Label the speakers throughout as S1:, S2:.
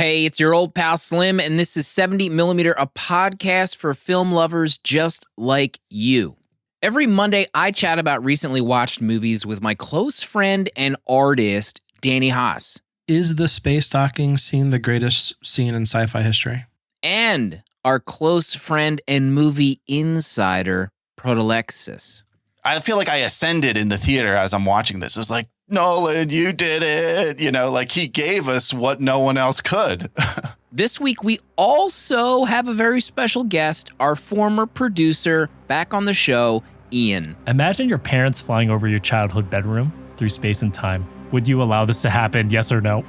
S1: Hey, it's your old pal Slim, and this is 70mm, a podcast for film lovers just like you. Every Monday, I chat about recently watched movies with my close friend and artist, Danny Haas.
S2: Is the space docking scene the greatest scene in sci-fi history?
S1: And our close friend and movie insider, Protolexis.
S3: I feel like I ascended in the theater as I'm watching this. It's like, Nolan, you did it. You know, like he gave us what no one else could.
S1: This week, we also have a very special guest, our former producer, back on the show, Ian.
S4: Imagine your parents flying over your childhood bedroom through space and time. Would you allow this to happen, yes or no?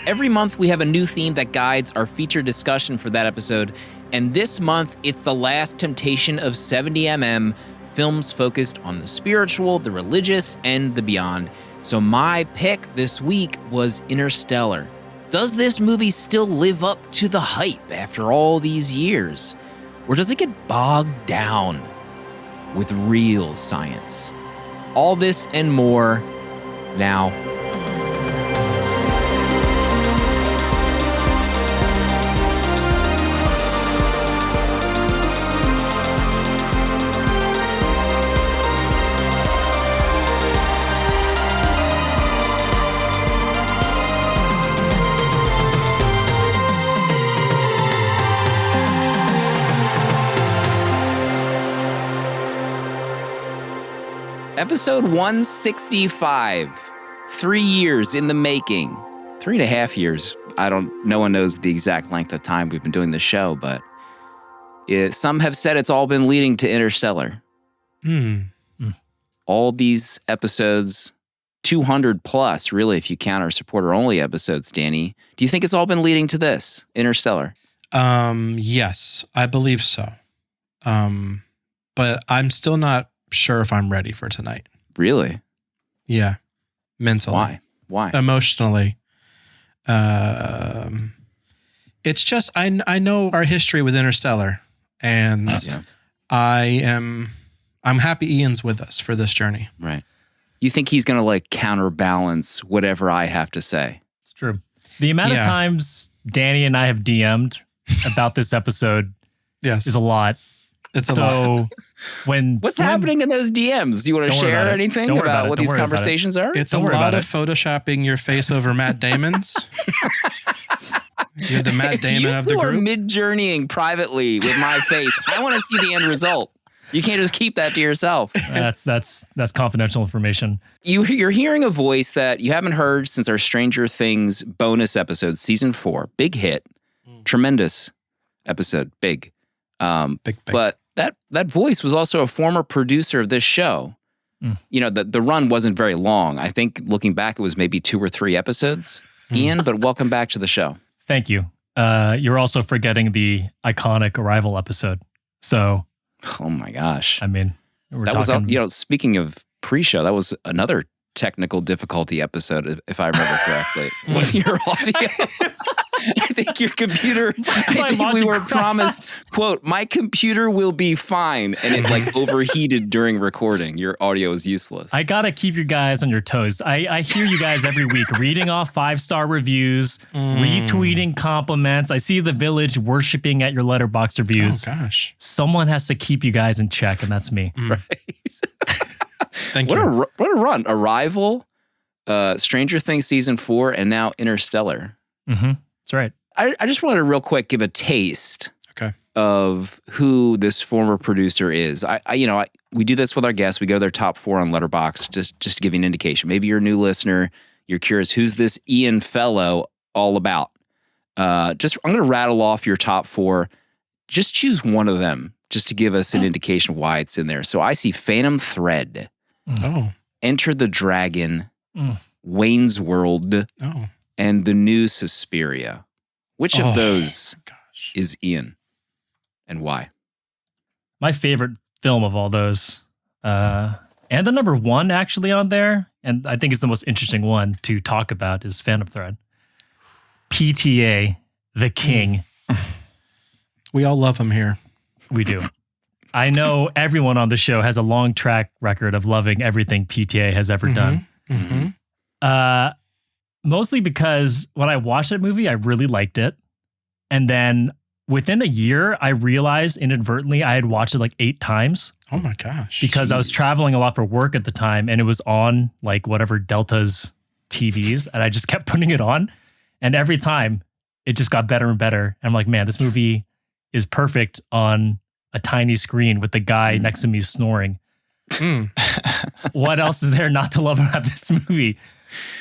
S1: Every month, we have a new theme that guides our feature discussion for that episode. And this month, it's The Last Temptation of 70mm, films focused on the spiritual, the religious, and the beyond. So my pick this week was Interstellar. Does this movie still live up to the hype after all these years? Or does it get bogged down with real science? All this and more now. Episode 165, 3 years in the making, 3.5 years. No one knows the exact length of time we've been doing the show, but some have said it's all been leading to Interstellar. All these episodes, 200 plus, really, if you count our supporter-only episodes, Danny. Do you think it's all been leading to this, Interstellar?
S2: Yes, I believe so. But I'm still not sure if I'm ready for tonight.
S1: Really?
S2: Yeah. Mentally.
S1: Why?
S2: Emotionally. It's just I know our history with Interstellar, and
S1: Yeah.
S2: I'm happy Ian's with us for this journey.
S1: Right. You think he's going to like counterbalance whatever I have to say?
S4: It's true. The amount of times Danny and I have DM'd about this episode
S2: Yes.
S4: is a lot.
S2: It's a lot.
S1: What's happening in those DMs? Do you want to share anything about what these conversations are?
S2: It's a lot of photoshopping your face over Matt Damon's. You're the Matt Damon of the
S1: You
S2: group.
S1: are mid-journeying privately with my face. I want to see the end result. You can't just keep that to yourself.
S4: That's confidential information.
S1: You're hearing a voice that you haven't heard since our Stranger Things bonus episode, season 4. Big hit. Tremendous episode. Big.
S2: Big.
S1: But that voice was also a former producer of this show. You know, the run wasn't very long. I think looking back, it was maybe 2 or 3 episodes, Ian, but welcome back to the show.
S4: Thank you. You're also forgetting the iconic Arrival episode. So,
S1: oh my gosh.
S4: I mean,
S1: that was, speaking of pre-show, that was another technical difficulty episode, if I remember correctly, with your audio. I think your computer, we were promised, quote, my computer will be fine. And it like overheated during recording. Your audio is useless.
S4: I got to keep you guys on your toes. I hear you guys every week reading off 5-star reviews, retweeting compliments. I see the village worshiping at your Letterboxd reviews.
S2: Oh, gosh.
S4: Someone has to keep you guys in check, and that's me.
S1: Right.
S2: Thank you.
S1: What a run. Arrival, Stranger Things season 4, and now Interstellar.
S4: That's right.
S1: I just wanted to real quick give a taste of who this former producer is. We do this with our guests. We go to their top 4 on Letterboxd just to give you an indication. Maybe you're a new listener. You're curious, who's this Ian fellow all about? I'm going to rattle off your top 4. Just choose one of them just to give us an indication of why it's in there. So I see Phantom Thread, Enter the Dragon, Wayne's World, and the new Suspiria. Which of those is Ian, and why?
S4: My favorite film of all those, and the number 1 actually on there, and I think it's the most interesting one to talk about, is Phantom Thread. PTA, the king.
S2: We all love him here.
S4: We do. I know everyone on the show has a long track record of loving everything PTA has ever done.
S2: Mm-hmm.
S4: Mostly because when I watched that movie, I really liked it. And then within a year, I realized inadvertently I had watched it like 8 times.
S2: Oh my gosh.
S4: Because I was traveling a lot for work at the time and it was on like whatever Delta's TVs and I just kept putting it on. And every time it just got better and better. And I'm like, man, this movie is perfect on a tiny screen with the guy next to me snoring. What else is there not to love about this movie?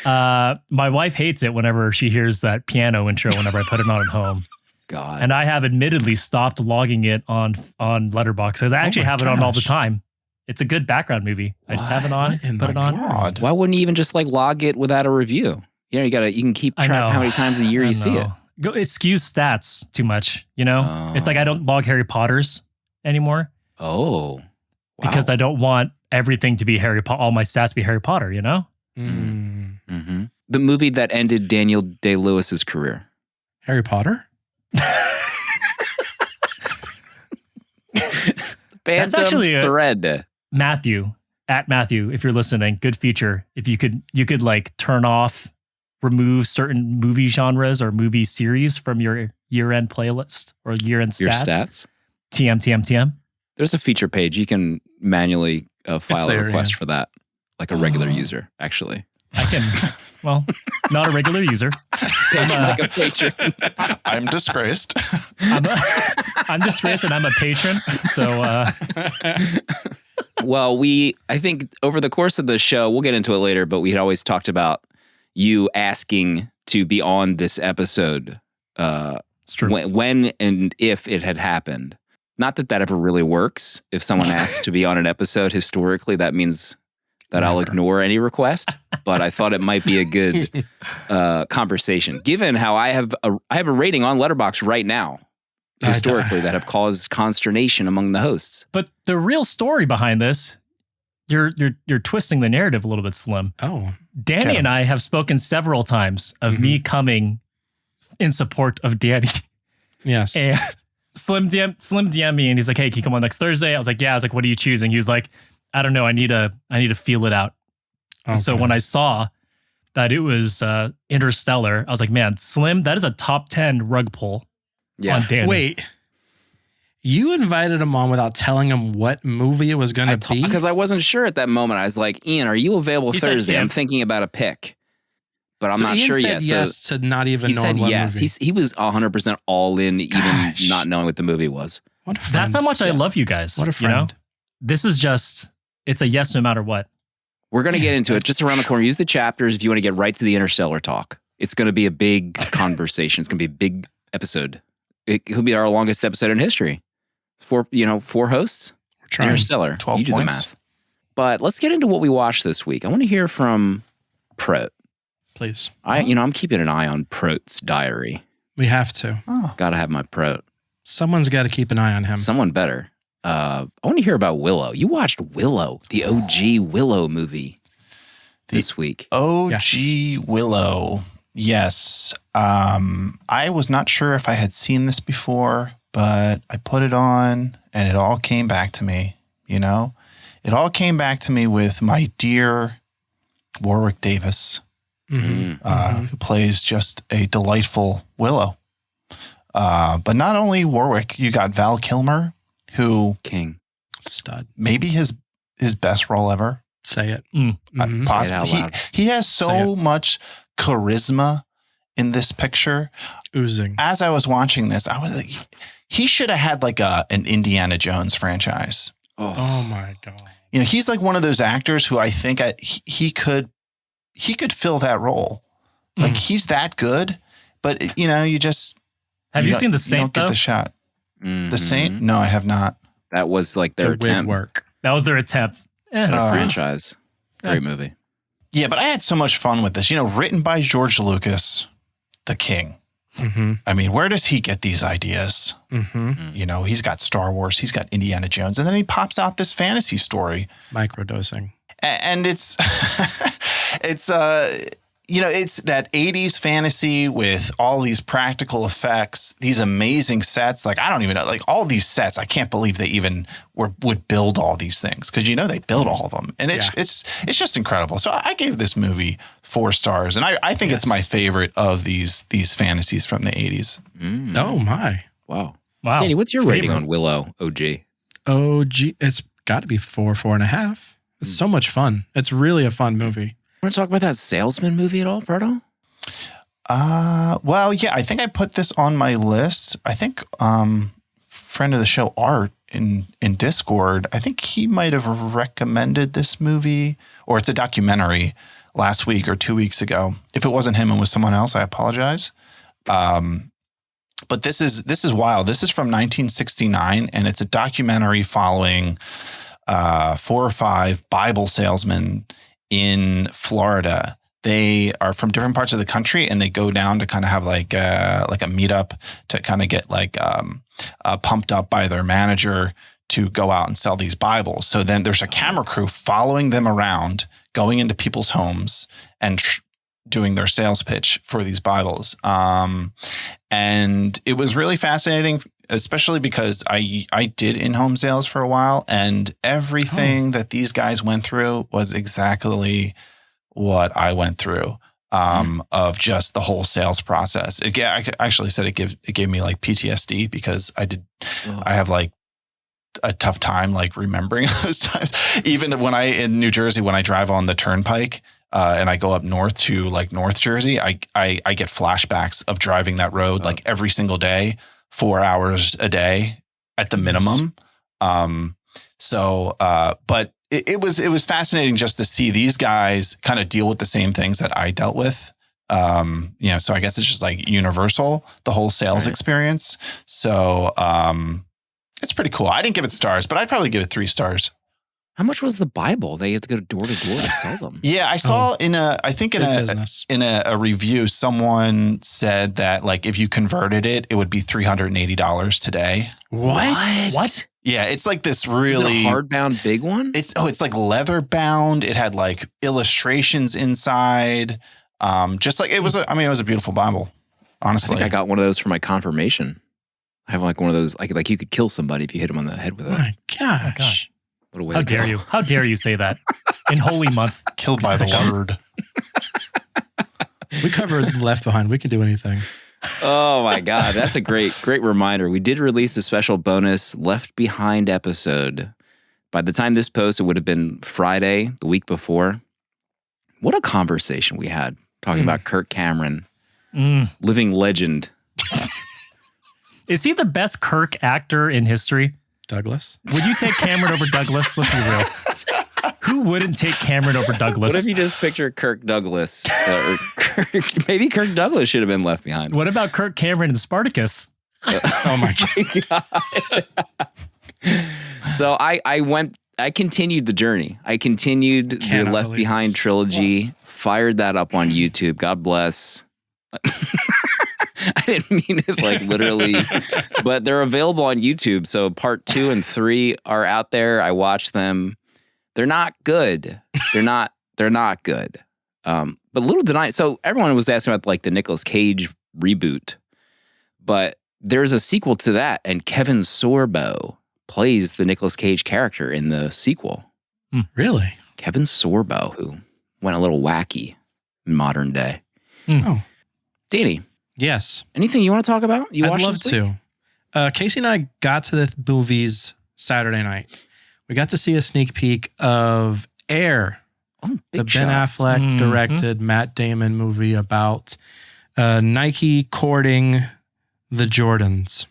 S4: My wife hates it whenever she hears that piano intro whenever I put it on at home.
S1: God.
S4: And I have admittedly stopped logging it on Letterboxd because I actually have it on all the time. It's a good background movie. I just have it on, put it on.
S3: God.
S1: Why wouldn't you even just like log it without a review? You know, you can keep track of how many times a year you see it.
S4: It skews stats too much, you know? It's like I don't log Harry Potter's anymore.
S1: Oh. Wow.
S4: Because I don't want everything to be Harry Potter, all my stats to be Harry Potter, you know?
S1: Mm-hmm. The movie that ended Daniel Day-Lewis's career.
S2: Harry Potter?
S4: That's actually
S1: Thread.
S4: Matthew, if you're listening, good feature. If you could like turn off, remove certain movie genres or movie series from your year-end playlist or year-end stats.
S1: Your stats?
S4: TM.
S1: There's a feature page. You can manually file a request for that, like a regular user, actually.
S4: I can, well, not a regular user.
S1: Like a patron.
S3: I'm disgraced.
S4: I'm disgraced and I'm a patron. So,
S1: well, I think over the course of the show, we'll get into it later, but we had always talked about you asking to be on this episode
S4: it's true.
S1: when and if it had happened. Not that ever really works. If someone asks to be on an episode, historically, that means that I'll ignore any request. But I thought it might be a good conversation, given how I have a rating on Letterboxd right now, historically, that have caused consternation among the hosts.
S4: But the real story behind this, you're twisting the narrative a little bit, Slim.
S2: Oh,
S4: Danny and I have spoken several times of me coming in support of Danny.
S2: Yes.
S4: And Slim DM me and he's like, "Hey, can you come on next Thursday?" I was like, "Yeah." I was like, "What are you choosing?" He was like, "I don't know. I need to feel it out." Okay. So when I saw that it was Interstellar, I was like, "Man, Slim, that is a top 10 rug pull on Danny."
S2: Wait, you invited him on without telling him what movie it was going to be?
S1: Because I wasn't sure at that moment. I was like, "Ian, are you available Thursday?"
S4: Said,
S1: I'm thinking about a pick, but I'm not
S2: Ian
S1: sure
S2: said
S1: yet.
S2: Yes, to not even knowing what movie.
S1: He was 100% all in, even not knowing what the movie was.
S2: What a friend.
S4: That's how much I love you guys.
S2: What a friend.
S4: You know? This is just, it's a yes no matter what.
S1: We're going to get into it just around the corner. Use the chapters if you want to get right to the Interstellar talk. It's going to be a big conversation. It's going to be a big episode. It could be our longest episode in history. 4 hosts.
S2: We're trying.
S1: Interstellar.
S3: 12
S1: you do
S3: points.
S1: the math. But let's get into what we watched this week. I want to hear from Prot.
S2: Please.
S1: I'm keeping an eye on Prot's diary.
S2: We have to.
S1: Got to have my Prot.
S2: Someone's got to keep an eye on him.
S1: Someone better. I want to hear about Willow. You watched Willow, the OG Willow movie this week.
S3: OG Willow. Yes. I was not sure if I had seen this before, but I put it on and it all came back to me, you know? It all came back to me with my dear Warwick Davis, who plays just a delightful Willow. But not only Warwick, you got Val Kilmer, who
S1: King
S2: stud,
S3: maybe his best role ever.
S2: Say it.
S3: Possibly.
S1: Say it out loud.
S3: He has so much charisma in this picture.
S2: Oozing.
S3: As I was watching this, I was like, he should have had like an Indiana Jones franchise.
S2: Oh my God.
S3: You know, he's like one of those actors who I think he could fill that role. Like he's that good, but you know, you just
S4: have you seen The Saint?
S3: You don't get the shot. The Saint? No, I have not.
S1: That was like their attempt.
S2: Work.
S4: That was their attempt.
S1: At a franchise. Great movie.
S3: Yeah, but I had so much fun with this. You know, written by George Lucas, the king. I mean, where does he get these ideas? You know, he's got Star Wars, he's got Indiana Jones, and then he pops out this fantasy story.
S2: Microdosing.
S3: And it's it's that 80s fantasy with all these practical effects, these amazing sets. Like, I don't even know, like all these sets, I can't believe they even would build all these things, because they build all of them. And it's just incredible. So I gave this movie 4 stars, and I think it's my favorite of these fantasies from the 80s.
S2: Mm. Oh my.
S1: Wow. Danny, what's your rating on Willow, OG?
S2: OG, it's got to be 4.5. It's so much fun. It's really a fun movie.
S1: Want to talk about that salesman movie at all, Berto?
S3: Well, yeah, I think I put this on my list. I think friend of the show, Art, in Discord, I think he might have recommended this movie, or it's a documentary, last week or 2 weeks ago. If it wasn't him and was someone else, I apologize. But this is wild. This is from 1969, and it's a documentary following 4 or 5 Bible salesmen in Florida. They are from different parts of the country, and they go down to kind of have like a meetup to kind of get pumped up by their manager to go out and sell these Bibles. So then there's a camera crew following them around, going into people's homes and doing their sales pitch for these Bibles. And it was really fascinating, especially because I did in-home sales for a while, and everything that these guys went through was exactly what I went through, of just the whole sales process. I actually said it gave me like PTSD, because I have like a tough time like remembering those times. Even in New Jersey, when I drive on the turnpike, and I go up north to like North Jersey, I get flashbacks of driving that road like every single day, 4 hours a day at the minimum. But it was fascinating just to see these guys kind of deal with the same things that I dealt with. So I guess it's just like universal, the whole sales experience. So it's pretty cool. I didn't give it stars, but I'd probably give it 3 stars.
S1: How much was the Bible? They had to go door to door to sell them.
S3: Yeah, I saw in a review, someone said that like if you converted it, it would be $380 today.
S1: What?
S3: Yeah, it's like this really
S1: Is it a hardbound big one.
S3: It's like leather bound. It had like illustrations inside. Just like it was a beautiful Bible. Honestly,
S1: I think I got one of those for my confirmation. I have like one of those like you could kill somebody if you hit him on the head with it.
S2: My gosh.
S1: What a way
S4: How
S1: to
S4: dare
S1: go.
S4: you? How dare you say that in Holy Month?
S3: Killed by the word.
S2: We covered Left Behind. We can do anything.
S1: Oh my God. That's a great reminder. We did release a special bonus Left Behind episode. By the time this post, it would have been Friday, the week before. What a conversation we had talking about Kirk Cameron, living legend.
S4: Is he the best Kirk actor in history?
S2: Douglas?
S4: Would you take Cameron over Douglas? Let's be real. Who wouldn't take Cameron over Douglas?
S1: What if you just picture Kirk Douglas? Maybe Kirk Douglas should have been left behind.
S4: What about Kirk Cameron and Spartacus?
S2: Oh my God.
S1: So I continued the journey. I continued the Left Behind trilogy, fired that up on YouTube. God bless. I didn't mean it like literally, but they're available on YouTube. So part 2 and 3 are out there. I watched them. They're not good. They're not good. But little did I, so everyone was asking about like the Nicolas Cage reboot, but there's a sequel to that, and Kevin Sorbo plays the Nicolas Cage character in the sequel.
S2: Really?
S1: Kevin Sorbo, who went a little wacky in modern day.
S2: Oh.
S1: Danny.
S2: Yes.
S1: Anything you want to talk about?
S2: I'd love to. Casey and I got to the movies Saturday night. We got to see a sneak peek of Air, the Ben Affleck directed Matt Damon movie about Nike courting the Jordans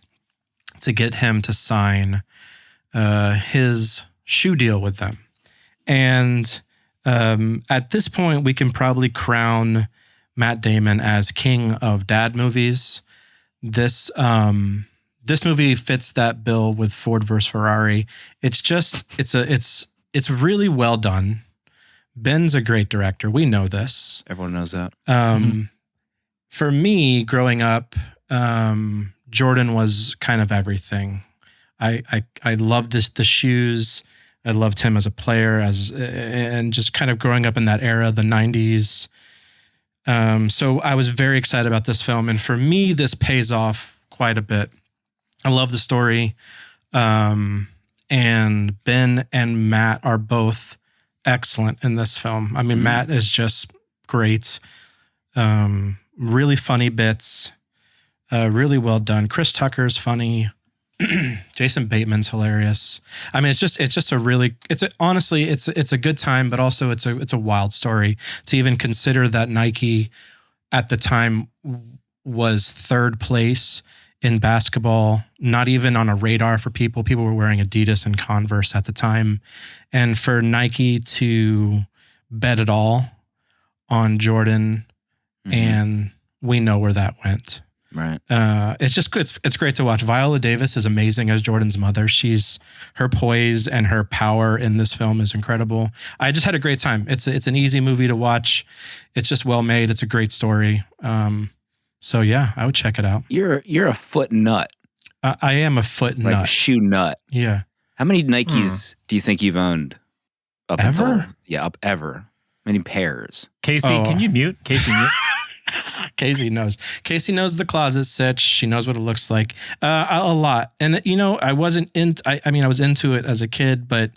S2: to get him to sign his shoe deal with them. And at this point, we can probably crown Matt Damon as king of dad movies. This movie fits that bill with Ford versus Ferrari. It's really well done. Ben's a great director. We know this.
S1: Everyone knows that.
S2: For me, growing up, Jordan was kind of everything. I loved the shoes. I loved him as a player, and just kind of growing up in that era, the 90s. So I was very excited about this film. And for me, this pays off quite a bit. I love the story. And Ben and Matt are both excellent in this film. I mean, Matt is just great. Really funny bits. Really well done. Chris Tucker's funny. Jason Bateman's hilarious. I mean, honestly, it's a good time, but also it's a wild story to even consider that Nike at the time was third place in basketball, not even on a radar for people. People were wearing Adidas and Converse at the time. And for Nike to bet it all on Jordan, and we know where that went.
S1: Right.
S2: It's just good. It's great to watch. Viola Davis is amazing as Jordan's mother. Her poise and her power in this film is incredible. I just had a great time. It's an easy movie to watch. It's just well made. It's a great story. So yeah, I would check it out.
S1: You're a foot nut.
S2: I am a foot nut.
S1: Like a shoe nut.
S2: Yeah.
S1: How many Nikes do you think you've owned?
S2: Ever?
S1: Ever. How many pairs?
S4: Casey, can you mute? Casey, mute.
S2: Casey knows. Casey knows the closet sitch. She knows what it looks like. A lot. And I wasn't I was into it as a kid, but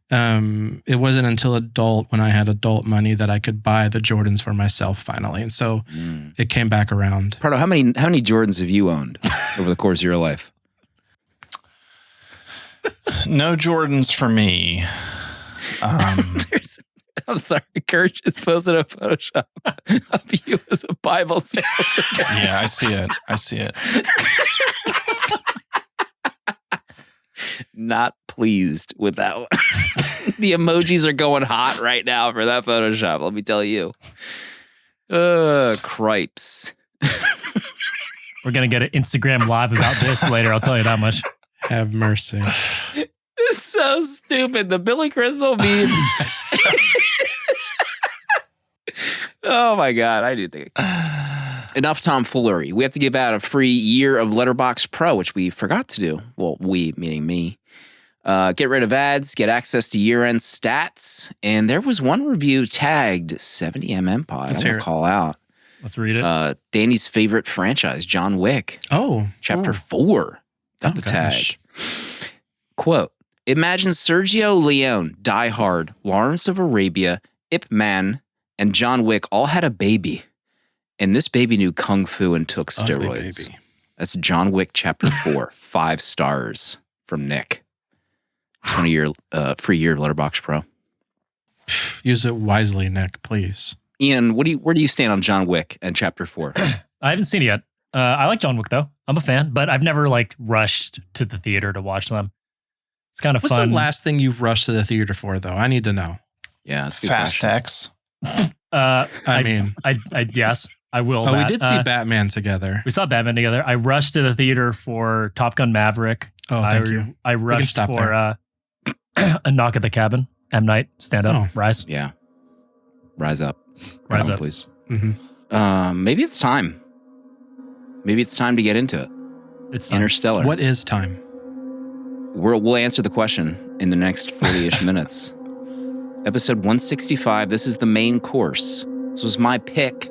S2: it wasn't until when I had adult money that I could buy the Jordans for myself finally. And so it came back around.
S1: Pardo, how many Jordans have you owned over the course of your life?
S3: No Jordans for me.
S1: I'm sorry, Kurt just posted a Photoshop of you as a Bible salesman.
S3: Yeah, I see it.
S1: Not pleased with that one. The emojis are going hot right now for that Photoshop, let me tell you. Cripes.
S4: We're going to get an Instagram live about this later, I'll tell you that much.
S2: Have mercy.
S1: This is so stupid. The Billy Crystal meme. Oh my God. I didn't think. Enough tomfoolery. We have to give out a free year of Letterboxd Pro, which we forgot to do. Well, we, meaning me. Get rid of ads, get access to year-end stats. And there was one review tagged 70mm Pod. I'm going to call out.
S4: Let's read it.
S1: Danny's favorite franchise, John Wick.
S2: Oh.
S1: Chapter 4. Got the tag. Quote, imagine Sergio Leone, Die Hard, Lawrence of Arabia, Ip Man, and John Wick all had a baby. And this baby knew Kung Fu and took steroids. Baby. That's John Wick Chapter 4. 5 stars from Nick. 20-year free year of Letterboxd Pro.
S2: Use it wisely, Nick, please.
S1: Ian, where do you stand on John Wick and Chapter 4?
S4: I haven't seen it yet. I like John Wick, though. I'm a fan, but I've never rushed to the theater to watch them. It's kind of fun.
S2: What's the last thing you've rushed to the theater for, though? I need to know.
S1: Yeah, that's a good
S3: Fast
S1: question.
S3: X.
S4: Yes, I will.
S2: We did see Batman together.
S4: We saw Batman together. I rushed to the theater for Top Gun Maverick.
S2: Oh, thank you.
S4: I rushed for A Knock at the Cabin. M. Night, stand up, rise.
S1: Yeah. Rise up.
S4: Rise up.
S1: Please.
S2: Mm-hmm.
S1: Maybe it's time. Maybe it's time to get into it.
S4: It's time.
S1: Interstellar.
S2: What is time?
S1: We'll answer the question in the next 40-ish minutes. Episode 165, this is the main course. This was my pick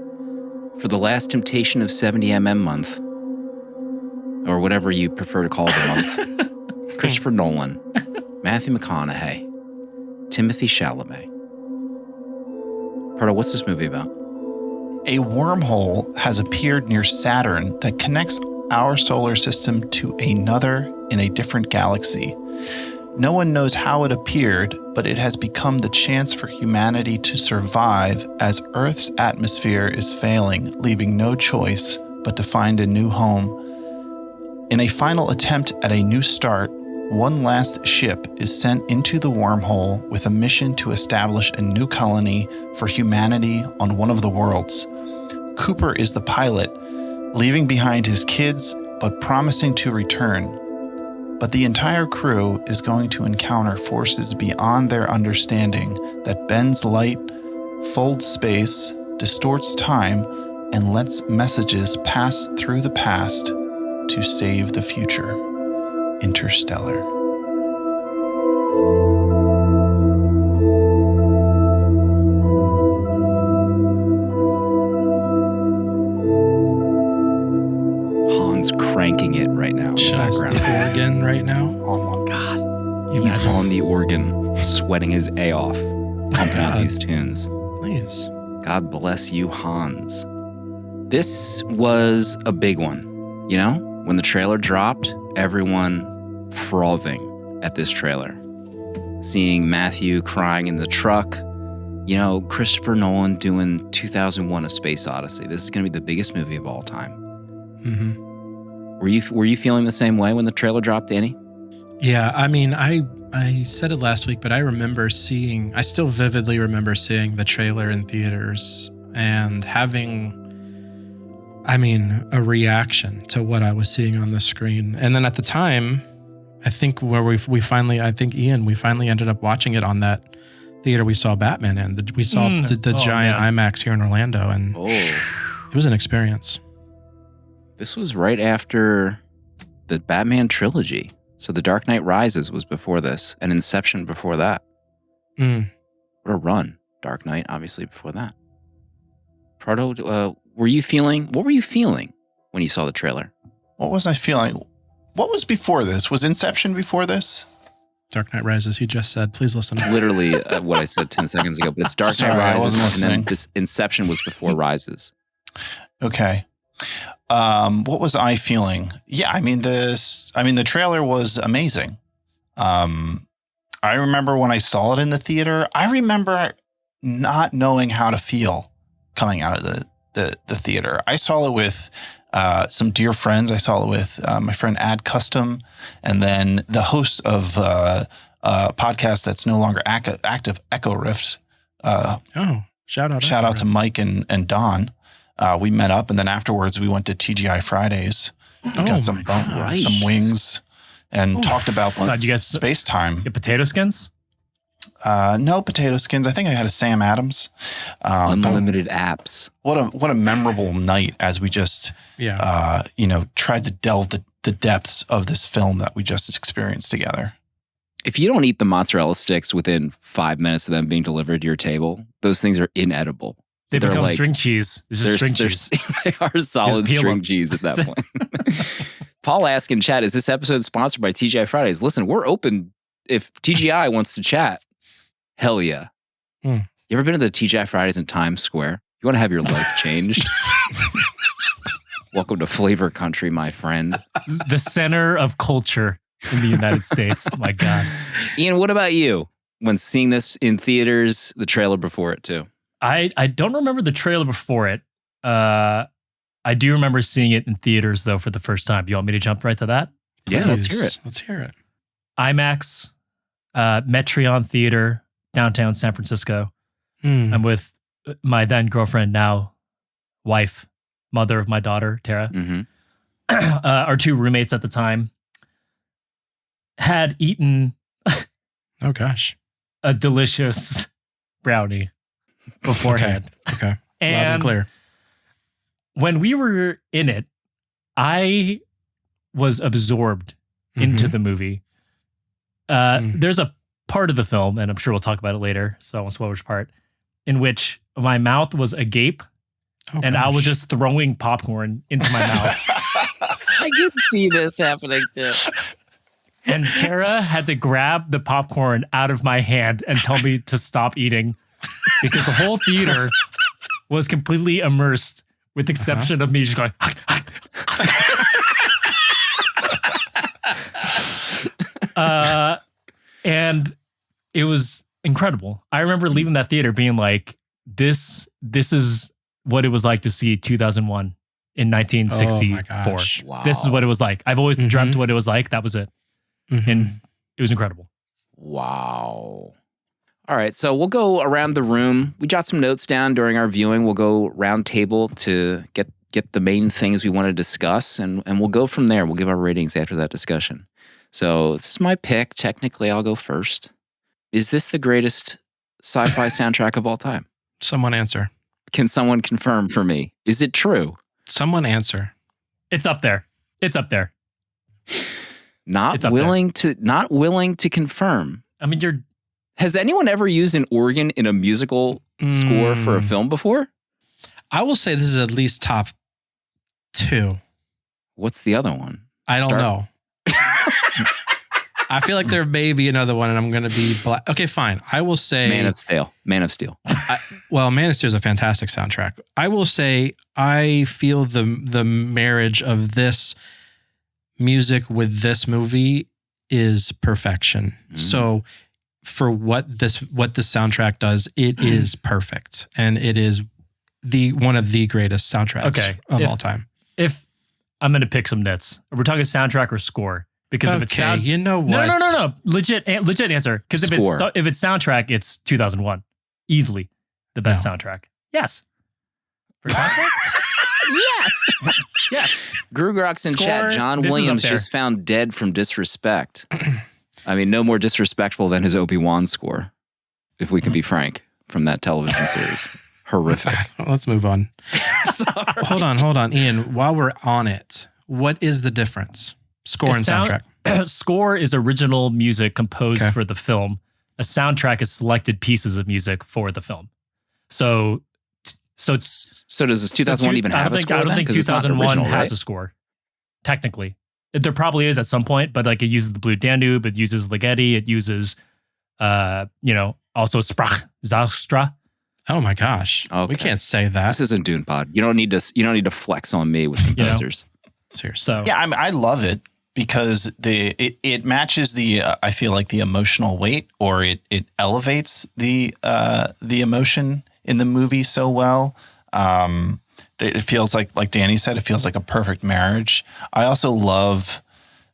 S1: for the last temptation of 70mm month. Or whatever you prefer to call the month. Christopher Nolan, Matthew McConaughey, Timothy Chalamet. Pardo, what's this movie about?
S3: A wormhole has appeared near Saturn that connects our solar system to another in a different galaxy. No one knows how it appeared, but it has become the chance for humanity to survive as Earth's atmosphere is failing, leaving no choice but to find a new home. In a final attempt at a new start, one last ship is sent into the wormhole with a mission to establish a new colony for humanity on one of the worlds. Cooper is the pilot, leaving behind his kids but promising to return. But the entire crew is going to encounter forces beyond their understanding that bends light, folds space, distorts time, and lets messages pass through the past to save the future. Interstellar.
S1: cranking it right now.
S2: Just the organ right now.
S3: On one.
S1: God, he's on the organ, sweating his A off, pumping out these tunes.
S2: Please.
S1: God bless you, Hans. This was a big one. You know, when the trailer dropped, everyone frothing at this trailer. Seeing Matthew crying in the truck. You know, Christopher Nolan doing 2001: A Space Odyssey. This is going to be the biggest movie of all time.
S2: Mm-hmm.
S1: Were you feeling the same way when the trailer dropped, Danny?
S2: Yeah, I mean, I said it last week, but I still vividly remember seeing the trailer in theaters and having, a reaction to what I was seeing on the screen. And then at the time, I think we finally ended up watching it on that theater we saw Batman in. We saw the giant IMAX here in Orlando, and it was an experience.
S1: This was right after the Batman trilogy. So The Dark Knight Rises was before this, and Inception before that. What a run. Dark Knight, obviously, before that. Prado, what were you feeling when you saw the trailer?
S3: What was I feeling? What was before this? Was Inception before this?
S2: Dark Knight Rises, he just said. Please listen.
S1: Literally what I said 10 seconds ago, but it's Dark Knight Rises, and then this Inception was before Rises.
S3: Okay. What was I feeling? Yeah, the trailer was amazing. I remember when I saw it in the theater, I remember not knowing how to feel coming out of the theater. I saw it with some dear friends. I saw it with my friend Ad Custom, and then the host of a podcast that's no longer active, Echo Riffs.
S2: Shout out
S3: to Mike and Don. We met up, and then afterwards we went to TGI Fridays. We got some wings and talked about space time.
S4: Get potato skins?
S3: No potato skins. I think I had a Sam Adams.
S1: Unlimited apps.
S3: What a memorable night as we just tried to delve the depths of this film that we just experienced together.
S1: If you don't eat the mozzarella sticks within 5 minutes of them being delivered to your table, those things are inedible.
S4: They become string cheese. It's just string cheese.
S1: They are solid string cheese at that point. Paul asked in chat, is this episode sponsored by TGI Fridays? Listen, we're open if TGI wants to chat. Hell yeah. You ever been to the TGI Fridays in Times Square? You want to have your life changed? Welcome to Flavor Country, my friend.
S4: The center of culture in the United States. My God.
S1: Ian, what about you? When seeing this in theaters, the trailer before it too?
S4: I don't remember the trailer before it. I do remember seeing it in theaters, though, for the first time. Do you want me to jump right to that?
S1: Yeah, let's hear it.
S2: Let's hear it.
S4: IMAX, Metreon Theater, downtown San Francisco. I'm with my then girlfriend, now wife, mother of my daughter, Tara. Our two roommates at the time had eaten
S2: oh gosh,
S4: a delicious brownie beforehand.
S2: Okay. Loud
S4: And
S2: and clear.
S4: When we were in it, I was absorbed into the movie. There's a part of the film, and I'm sure we'll talk about it later, so I won't spoil which part, in which my mouth was agape, and I was just throwing popcorn into my mouth.
S1: I could see this happening too.
S4: And Tara had to grab the popcorn out of my hand and tell me to stop eating because the whole theater was completely immersed with the exception of me just going, and it was incredible. I remember leaving that theater being like, this is what it was like to see 2001 in 1964.
S1: Wow.
S4: This is what it was like. I've always dreamt what it was like. That was it. And it was incredible.
S1: Wow. All right, so we'll go around the room. We jot some notes down during our viewing. We'll go round table to get the main things we want to discuss, and we'll go from there. We'll give our ratings after that discussion. So this is my pick. Technically, I'll go first. Is this the greatest sci-fi soundtrack of all time?
S2: Someone answer.
S1: Can someone confirm for me? Is it true?
S2: Someone answer.
S4: It's up there. It's up there.
S1: Not willing to confirm.
S4: I mean,
S1: has anyone ever used an organ in a musical score for a film before?
S2: I will say this is at least top 2.
S1: What's the other one?
S2: I don't know. I feel like there may be another one, and I'm going to be black. Okay, fine. I will say
S1: Man of Steel. Man of Steel.
S2: Man of Steel is a fantastic soundtrack. I will say I feel the marriage of this music with this movie is perfection. So for what this soundtrack does, it is perfect, and it is one of the greatest soundtracks of all time.
S4: If I'm going to pick some nits, we're talking soundtrack or score. Because if it's
S2: you know what?
S4: No. Legit answer. Because if it's soundtrack, it's 2001. Easily the best soundtrack. Yes. For soundtrack? Yes.
S1: Grugrox in chat. John Williams just found dead from disrespect. I mean, no more disrespectful than his Obi-Wan score, if we can be frank, from that television series. Horrific.
S2: Let's move on. Hold on, Ian. While we're on it, what is the difference? Score and soundtrack.
S4: Score is original music composed for the film. A soundtrack is selected pieces of music for the film. So does
S1: this 2001 even have a score?
S4: I don't think 2001 has a score. Technically, there probably is at some point, but like it uses the Blue Danube, it uses Ligeti, it uses, also Sprach Zastra.
S2: Oh my gosh, we can't say that.
S1: This isn't Dune Pod. You don't need to flex on me with composers.
S2: Seriously.
S4: So
S3: yeah, I love it. Because it matches I feel like the emotional weight, or it elevates the emotion in the movie so well. It feels like Danny said, it feels like a perfect marriage. I also love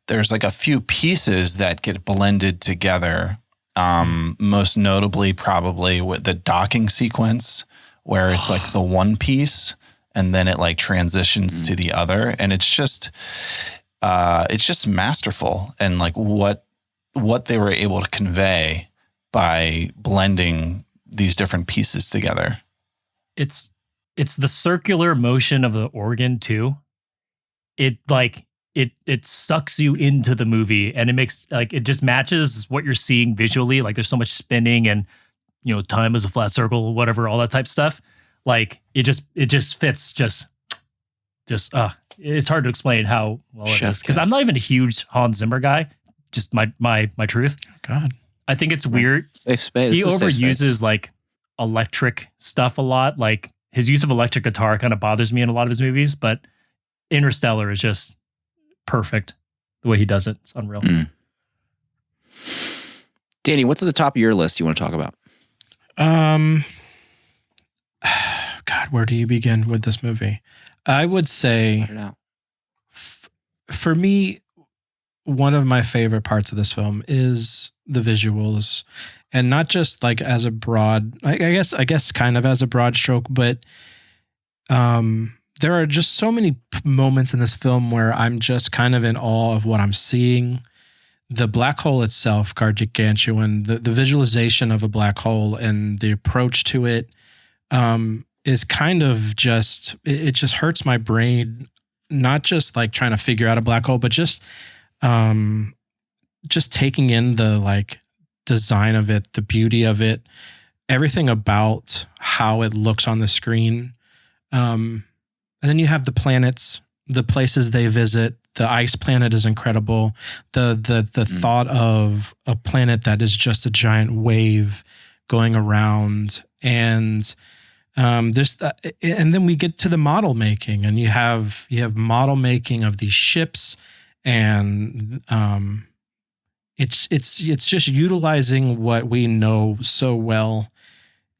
S3: there's like a few pieces that get blended together. Most notably, probably with the docking sequence, where it's like the one piece and then it like transitions to the other, and it's just masterful, and like what they were able to convey by blending these different pieces together.
S4: It's the circular motion of the organ too. It sucks you into the movie, and it makes it just matches what you're seeing visually. Like there's so much spinning, and time is a flat circle, whatever, all that type of stuff. Like it just fits. It's hard to explain how well it is, because I'm not even a huge Hans Zimmer guy. Just my truth.
S2: God,
S4: I think it's weird.
S1: Safe space.
S4: He overuses like electric stuff a lot. Like his use of electric guitar kind of bothers me in a lot of his movies. But Interstellar is just perfect the way he does it. It's unreal.
S1: Danny, what's at the top of your list you want to talk about?
S2: God, where do you begin with this movie? I would say, for me, one of my favorite parts of this film is the visuals, and not just like as a broad, I guess kind of as a broad stroke, but there are just so many moments in this film where I'm just kind of in awe of what I'm seeing. The black hole itself, Gargantuan, the visualization of a black hole and the approach to it, is kind of just, it just hurts my brain, not just like trying to figure out a black hole, but just taking in the like design of it, the beauty of it, everything about how it looks on the screen. And then you have the planets, the places they visit. The ice planet is incredible. The thought of a planet that is just a giant wave going around, and and then we get to the model making, and you have model making of these ships, and it's just utilizing what we know so well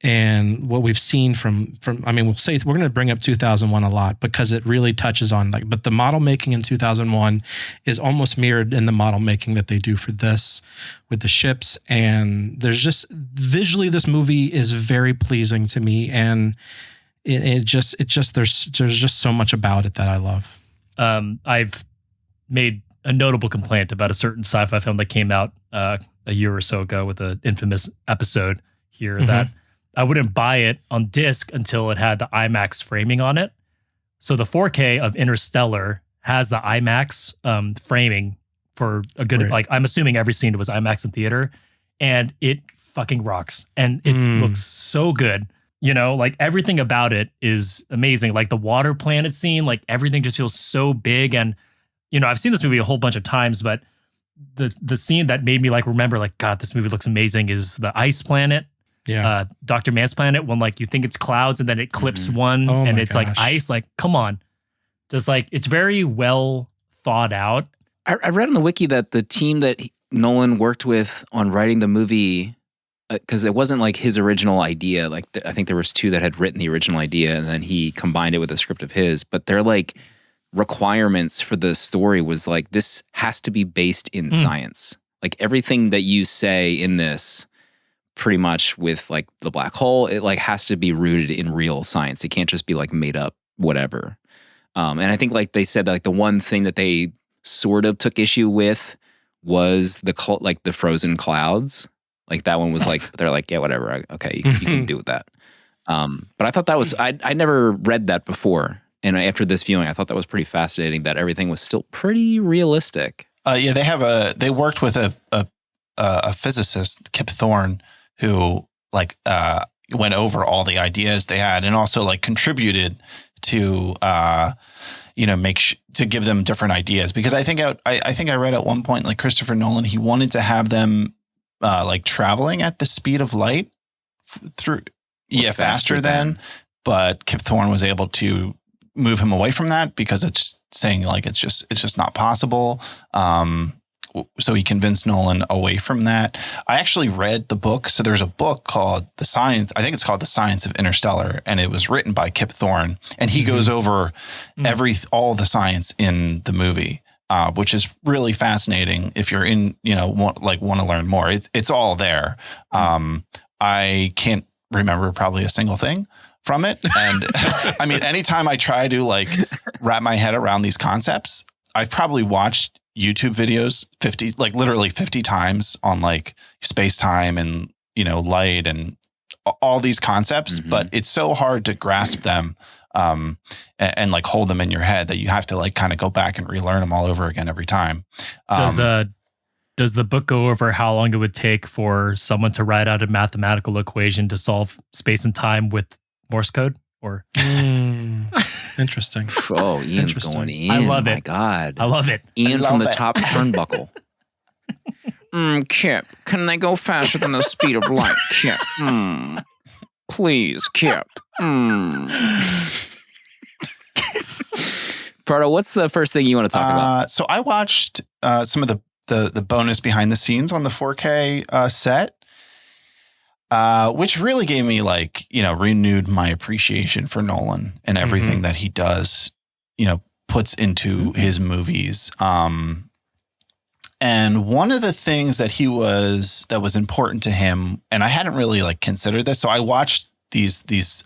S2: and what we've seen from I mean, we're going to bring up 2001 a lot because it really touches on but the model making in 2001 is almost mirrored in the model making that they do for this with the ships. And there's just visually, this movie is very pleasing to me, and it just there's just so much about it that I love.
S4: I've made a notable complaint about a certain sci-fi film that came out a year or so ago with an infamous episode here that I wouldn't buy it on disc until it had the IMAX framing on it. So the 4K of Interstellar has the IMAX framing for a good, like, I'm assuming every scene was IMAX in theater, and it fucking rocks. And it looks so good. Like everything about it is amazing. Like the water planet scene, like everything just feels so big. And I've seen this movie a whole bunch of times, but the scene that made me like remember like, God, this movie looks amazing is the ice planet.
S2: Yeah.
S4: Dr. Mann's planet, when like you think it's clouds and then it clips one and it's like ice. Like, come on. Just like, it's very well thought out.
S1: I read on the wiki that the team that Nolan worked with on writing the movie, because it wasn't like his original idea. Like I think there was 2 that had written the original idea and then he combined it with a script of his. But their like requirements for the story was like, this has to be based in science. Like everything that you say in this, pretty much with like the black hole, it like has to be rooted in real science. It can't just be like made up whatever. And I think like they said that like the one thing that they sort of took issue with was the frozen clouds. Like that one was like, they're like, yeah, whatever. Okay, you can do with that. But I thought that was, I never read that before. And after this viewing, I thought that was pretty fascinating that everything was still pretty realistic.
S3: Yeah, they worked with a physicist, Kip Thorne, who like went over all the ideas they had and also like contributed to to give them different ideas, because I think I read at one point like Christopher Nolan, he wanted to have them like traveling at the speed of light faster than, but Kip Thorne was able to move him away from that because it's saying like it's just not possible. So he convinced Nolan away from that. I actually read the book. So there's a book called The Science of Interstellar, and it was written by Kip Thorne, and he goes over all the science in the movie, which is really fascinating. If you're want to learn more, it's all there. I can't remember probably a single thing from it. And I mean, anytime I try to like wrap my head around these concepts, I've probably watched YouTube videos 50 times on like space time and, light and all these concepts, but it's so hard to grasp them and like hold them in your head that you have to like kind of go back and relearn them all over again every time.
S4: Does the book go over how long it would take for someone to write out a mathematical equation to solve space and time with Morse code? Or
S2: interesting.
S1: Oh, Ian's going in.
S4: I love it.
S1: My God.
S4: I love it.
S1: Ian from the top turnbuckle. Kip, can they go faster than the speed of light? Kip. Please, Kip. Pardo, what's the first thing you want to talk about?
S3: So I watched some of the bonus behind the scenes on the 4K set. Which really gave me like, renewed my appreciation for Nolan and everything that he does, puts into his movies. And one of the things that that was important to him, and I hadn't really like considered this. So I watched this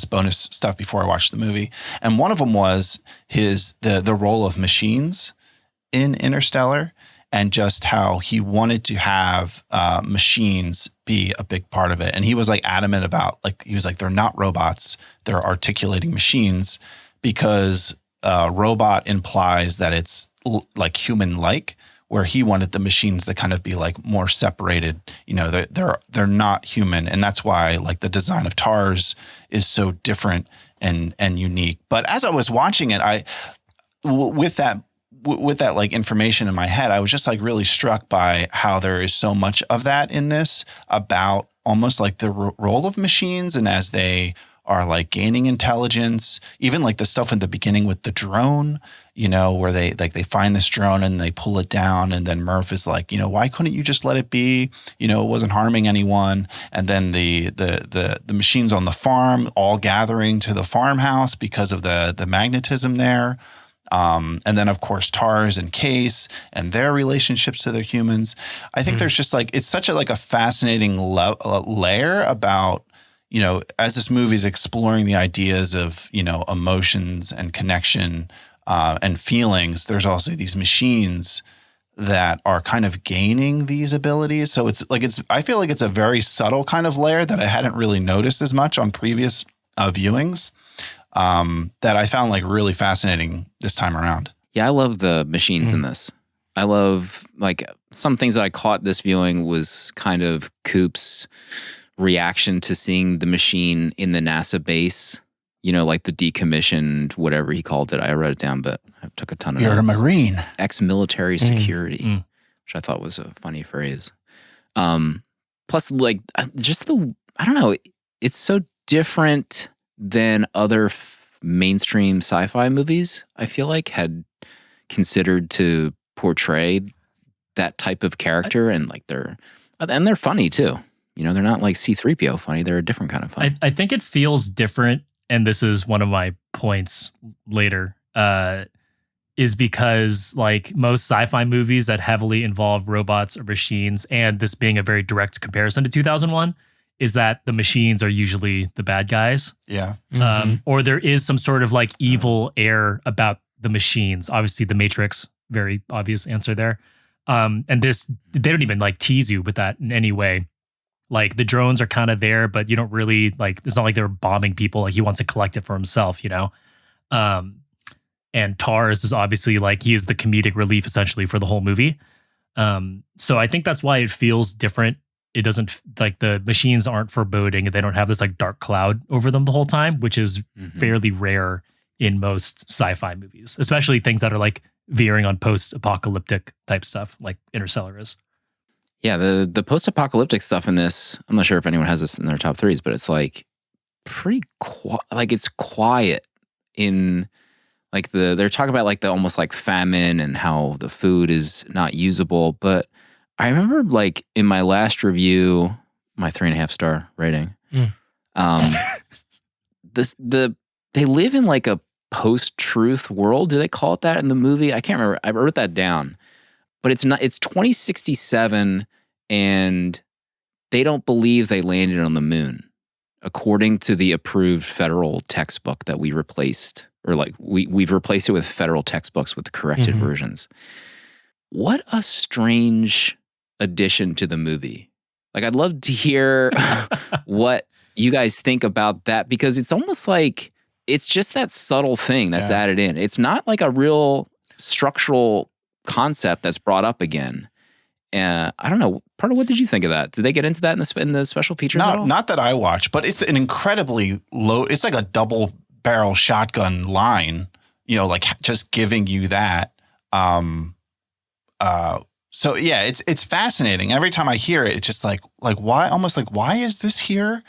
S3: bonus stuff before I watched the movie. And one of them was the role of machines in Interstellar. And just how he wanted to have machines be a big part of it. And he was like adamant about they're not robots, they're articulating machines, because robot implies that it's like human-like, where he wanted the machines to kind of be like more separated. They're not human. And that's why like the design of TARS is so different and unique. But as I was watching it, with that like information in my head, I was just like really struck by how there is so much of that in this about almost like the role of machines, and as they are like gaining intelligence, even like the stuff in the beginning with the drone, where they find this drone and they pull it down, and then Murph is like, why couldn't you just let it be? It wasn't harming anyone. And then the machines on the farm all gathering to the farmhouse because of the magnetism there. And then of course TARS and Case and their relationships to their humans. I think there's just like, it's such a fascinating layer about, as this movie is exploring the ideas of, emotions and connection and feelings, there's also these machines that are kind of gaining these abilities. So I feel like it's a very subtle kind of layer that I hadn't really noticed as much on previous viewings. That I found like really fascinating this time around.
S1: Yeah, I love the machines in this. I love like some things that I caught this viewing was kind of Coop's reaction to seeing the machine in the NASA base like the decommissioned, whatever he called it. I wrote it down, but I took a ton of
S3: You're
S1: notes.
S3: a Marine.
S1: Ex-military security, which I thought was a funny phrase. Plus, like, just I don't know, it's so different than other mainstream sci-fi movies, I feel like, had considered to portray that type of character, and like they're funny too. They're not like C-3PO funny. They're a different kind of funny.
S4: I think it feels different, and this is one of my points later, is because like most sci-fi movies that heavily involve robots or machines, and this being a very direct comparison to 2001, is that the machines are usually the bad guys.
S3: Yeah.
S4: Or there is some sort of like evil air about the machines. Obviously, The Matrix, very obvious answer there. And this, they don't even like tease you with that in any way. Like the drones are kind of there, but you don't really like, it's not like they're bombing people. Like he wants to collect it for himself, and Tars is obviously like, he is the comedic relief essentially for the whole movie. So I think that's why it feels different. It doesn't, like, the machines aren't foreboding and they don't have this like dark cloud over them the whole time, which is fairly rare in most sci-fi movies, especially things that are like veering on post-apocalyptic type stuff like Interstellar is.
S1: Yeah, the post-apocalyptic stuff in this, I'm not sure if anyone has this in their top threes, but it's like pretty like it's quiet in like they're talking about like the almost like famine and how the food is not usable. But I remember like in my last review, my 3.5 star rating, they live in like a post-truth world. Do they call it that in the movie? I can't remember. I wrote that down. But it's not. It's 2067, and they don't believe they landed on the moon, according to the approved federal textbook that we replaced, or like we've replaced it with federal textbooks with the corrected versions. What a strange addition to the movie. Like, I'd love to hear what you guys think about that, because it's almost like it's just that subtle thing that's added in. It's not like a real structural concept that's brought up again. I don't know. Part of what did you think of that? Did they get into that in the special features at all?
S3: Not that I watched, but it's an incredibly low. It's like a double barrel shotgun line. Like just giving you that. So yeah, it's fascinating. Every time I hear it, it's just like why? Almost like, why is this here?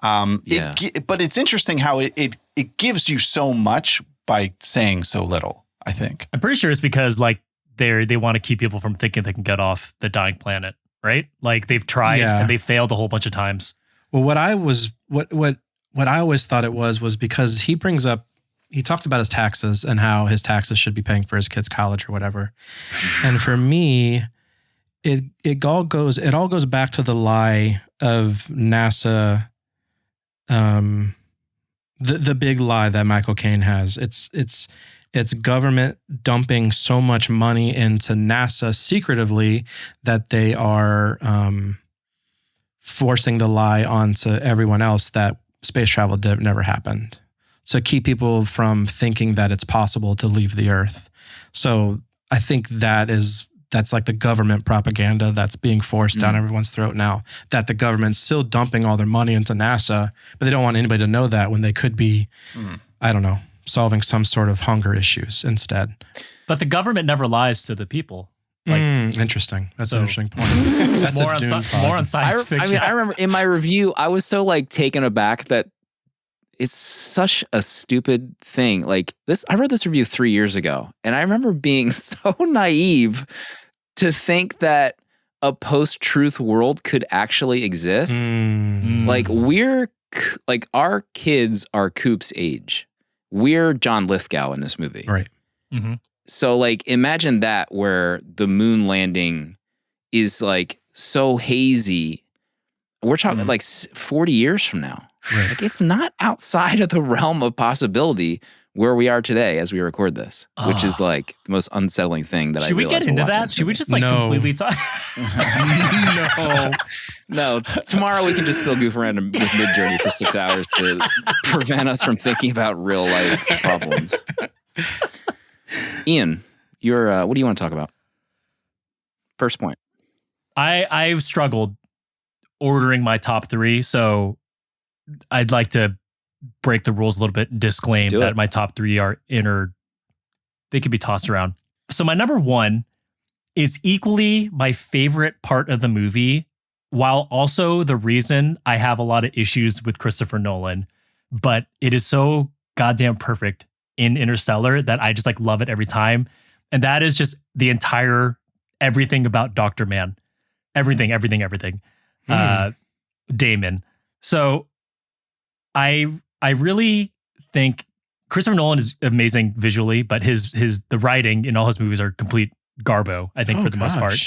S3: But it's interesting how it gives you so much by saying so little, I think.
S4: I'm pretty sure it's because like they want to keep people from thinking they can get off the dying planet, right? Like they've tried and they failed a whole bunch of times.
S2: Well, what I always thought it was because he talks about his taxes and how his taxes should be paying for his kids' college or whatever. And for me, it all goes back to the lie of NASA, the big lie that Michael Caine has. It's government dumping so much money into NASA secretively that they are forcing the lie onto everyone else that space travel never happened. So keep people from thinking that it's possible to leave the Earth. So I think that's like the government propaganda that's being forced down everyone's throat now, that the government's still dumping all their money into NASA, but they don't want anybody to know that when they could be, I don't know, solving some sort of hunger issues instead.
S4: But the government never lies to the people. Like,
S2: interesting. That's an interesting point. That's
S4: more on science fiction.
S1: I mean, I remember in my review, I was so like taken aback that it's such a stupid thing. Like this, I wrote this review 3 years ago, and I remember being so naive to think that a post-truth world could actually exist. Like our kids are Coop's age. We're John Lithgow in this movie.
S2: Right.
S1: So like imagine that, where the moon landing is like so hazy. We're talking like 40 years from now.
S2: Right.
S1: Like it's not outside of the realm of possibility where we are today as we record this, which is like the most unsettling thing that I realized.
S4: Should we get into that? Should we just like completely talk?
S1: No. Tomorrow we can just still goof around with Midjourney for 6 hours to prevent us from thinking about real life problems. Ian, what do you want to talk about? First point.
S4: I've struggled ordering my top three, so I'd like to break the rules a little bit, disclaim that my top 3 are they could be tossed around. So my number 1 is equally my favorite part of the movie, while also the reason I have a lot of issues with Christopher Nolan, but it is so goddamn perfect in Interstellar that I just like love it every time. And that is just the entire everything about Dr. Mann. Everything. Damon. So I really think Christopher Nolan is amazing visually, but the writing in all his movies are complete garbo, I think, for the most part.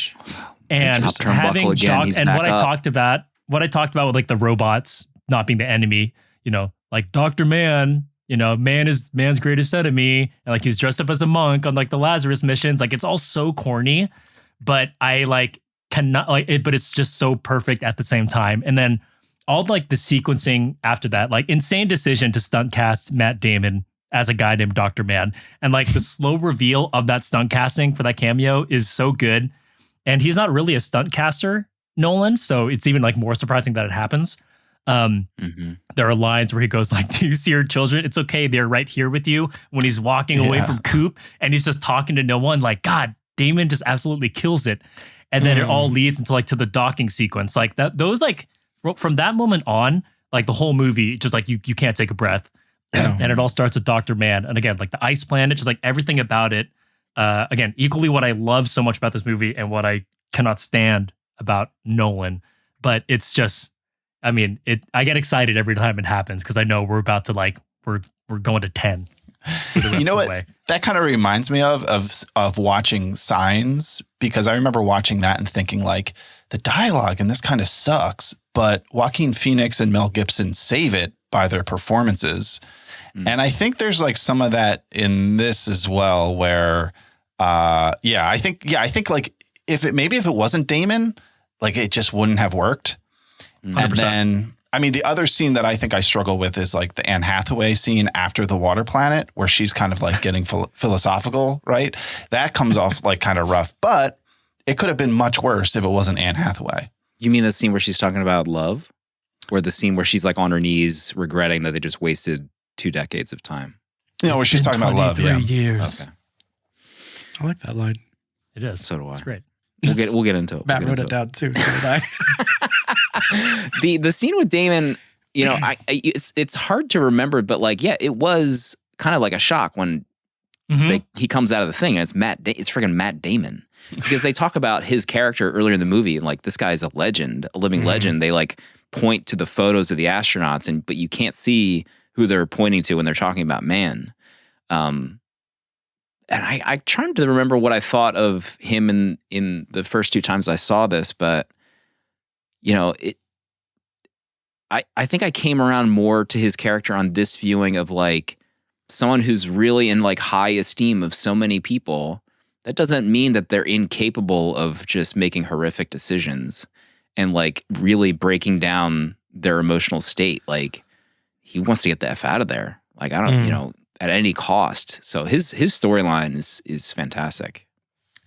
S4: And having what I talked about with like the robots not being the enemy, like Dr. Mann, man's greatest enemy, and like he's dressed up as a monk on like the Lazarus missions. Like it's all so corny, but I like cannot like it, but it's just so perfect at the same time. And then all like the sequencing after that, like insane decision to stunt cast Matt Damon as a guy named Dr. Mann. And like the slow reveal of that stunt casting for that cameo is so good. And he's not really a stunt caster, Nolan. So it's even like more surprising that it happens. There are lines where he goes like, do you see your children? It's okay. They're right here with you, when he's walking away from Coop and he's just talking to no one. Like, God, Damon just absolutely kills it. And then it all leads into like to the docking sequence. Like that, those like from that moment on, like the whole movie, just like you can't take a breath. And it all starts with Dr. Mann. And again, like the ice planet, just like everything about it. Again, equally what I love so much about this movie and what I cannot stand about Nolan. But it's just, I mean, I get excited every time it happens because I know we're about to like, we're going to 10.
S3: You know what? That kind of reminds me of watching Signs, because I remember watching that and thinking like the dialogue in this kind of sucks, but Joaquin Phoenix and Mel Gibson save it by their performances. And I think there's like some of that in this as well, where I think like if it wasn't Damon, like it just wouldn't have worked. 100%. And then, I mean, the other scene that I think I struggle with is like the Anne Hathaway scene after the water planet, where she's kind of like getting philosophical, right? That comes off like kind of rough, but it could have been much worse if it wasn't Anne Hathaway.
S1: You mean the scene where she's talking about love? Or the scene where she's like on her knees regretting that they just wasted 2 decades of time?
S3: Where she's talking about love. Yeah.
S2: Years.
S1: Okay.
S2: I like that line.
S4: It is.
S1: So do I.
S4: It's great.
S1: We'll get into it.
S2: Matt wrote it down too. So did I.
S1: The scene with Damon, it's hard to remember, but like, yeah, it was kind of like a shock when he comes out of the thing and it's freaking Matt Damon, because they talk about his character earlier in the movie and like this guy is a legend, a living legend. They like point to the photos of the astronauts but you can't see who they're pointing to when they're talking about Mann. And I tried to remember what I thought of him in the first 2 times I saw this, but I think I came around more to his character on this viewing of like someone who's really in like high esteem of so many people. That doesn't mean that they're incapable of just making horrific decisions and like really breaking down their emotional state. Like he wants to get the F out of there. Like I don't, at any cost. So his storyline is fantastic.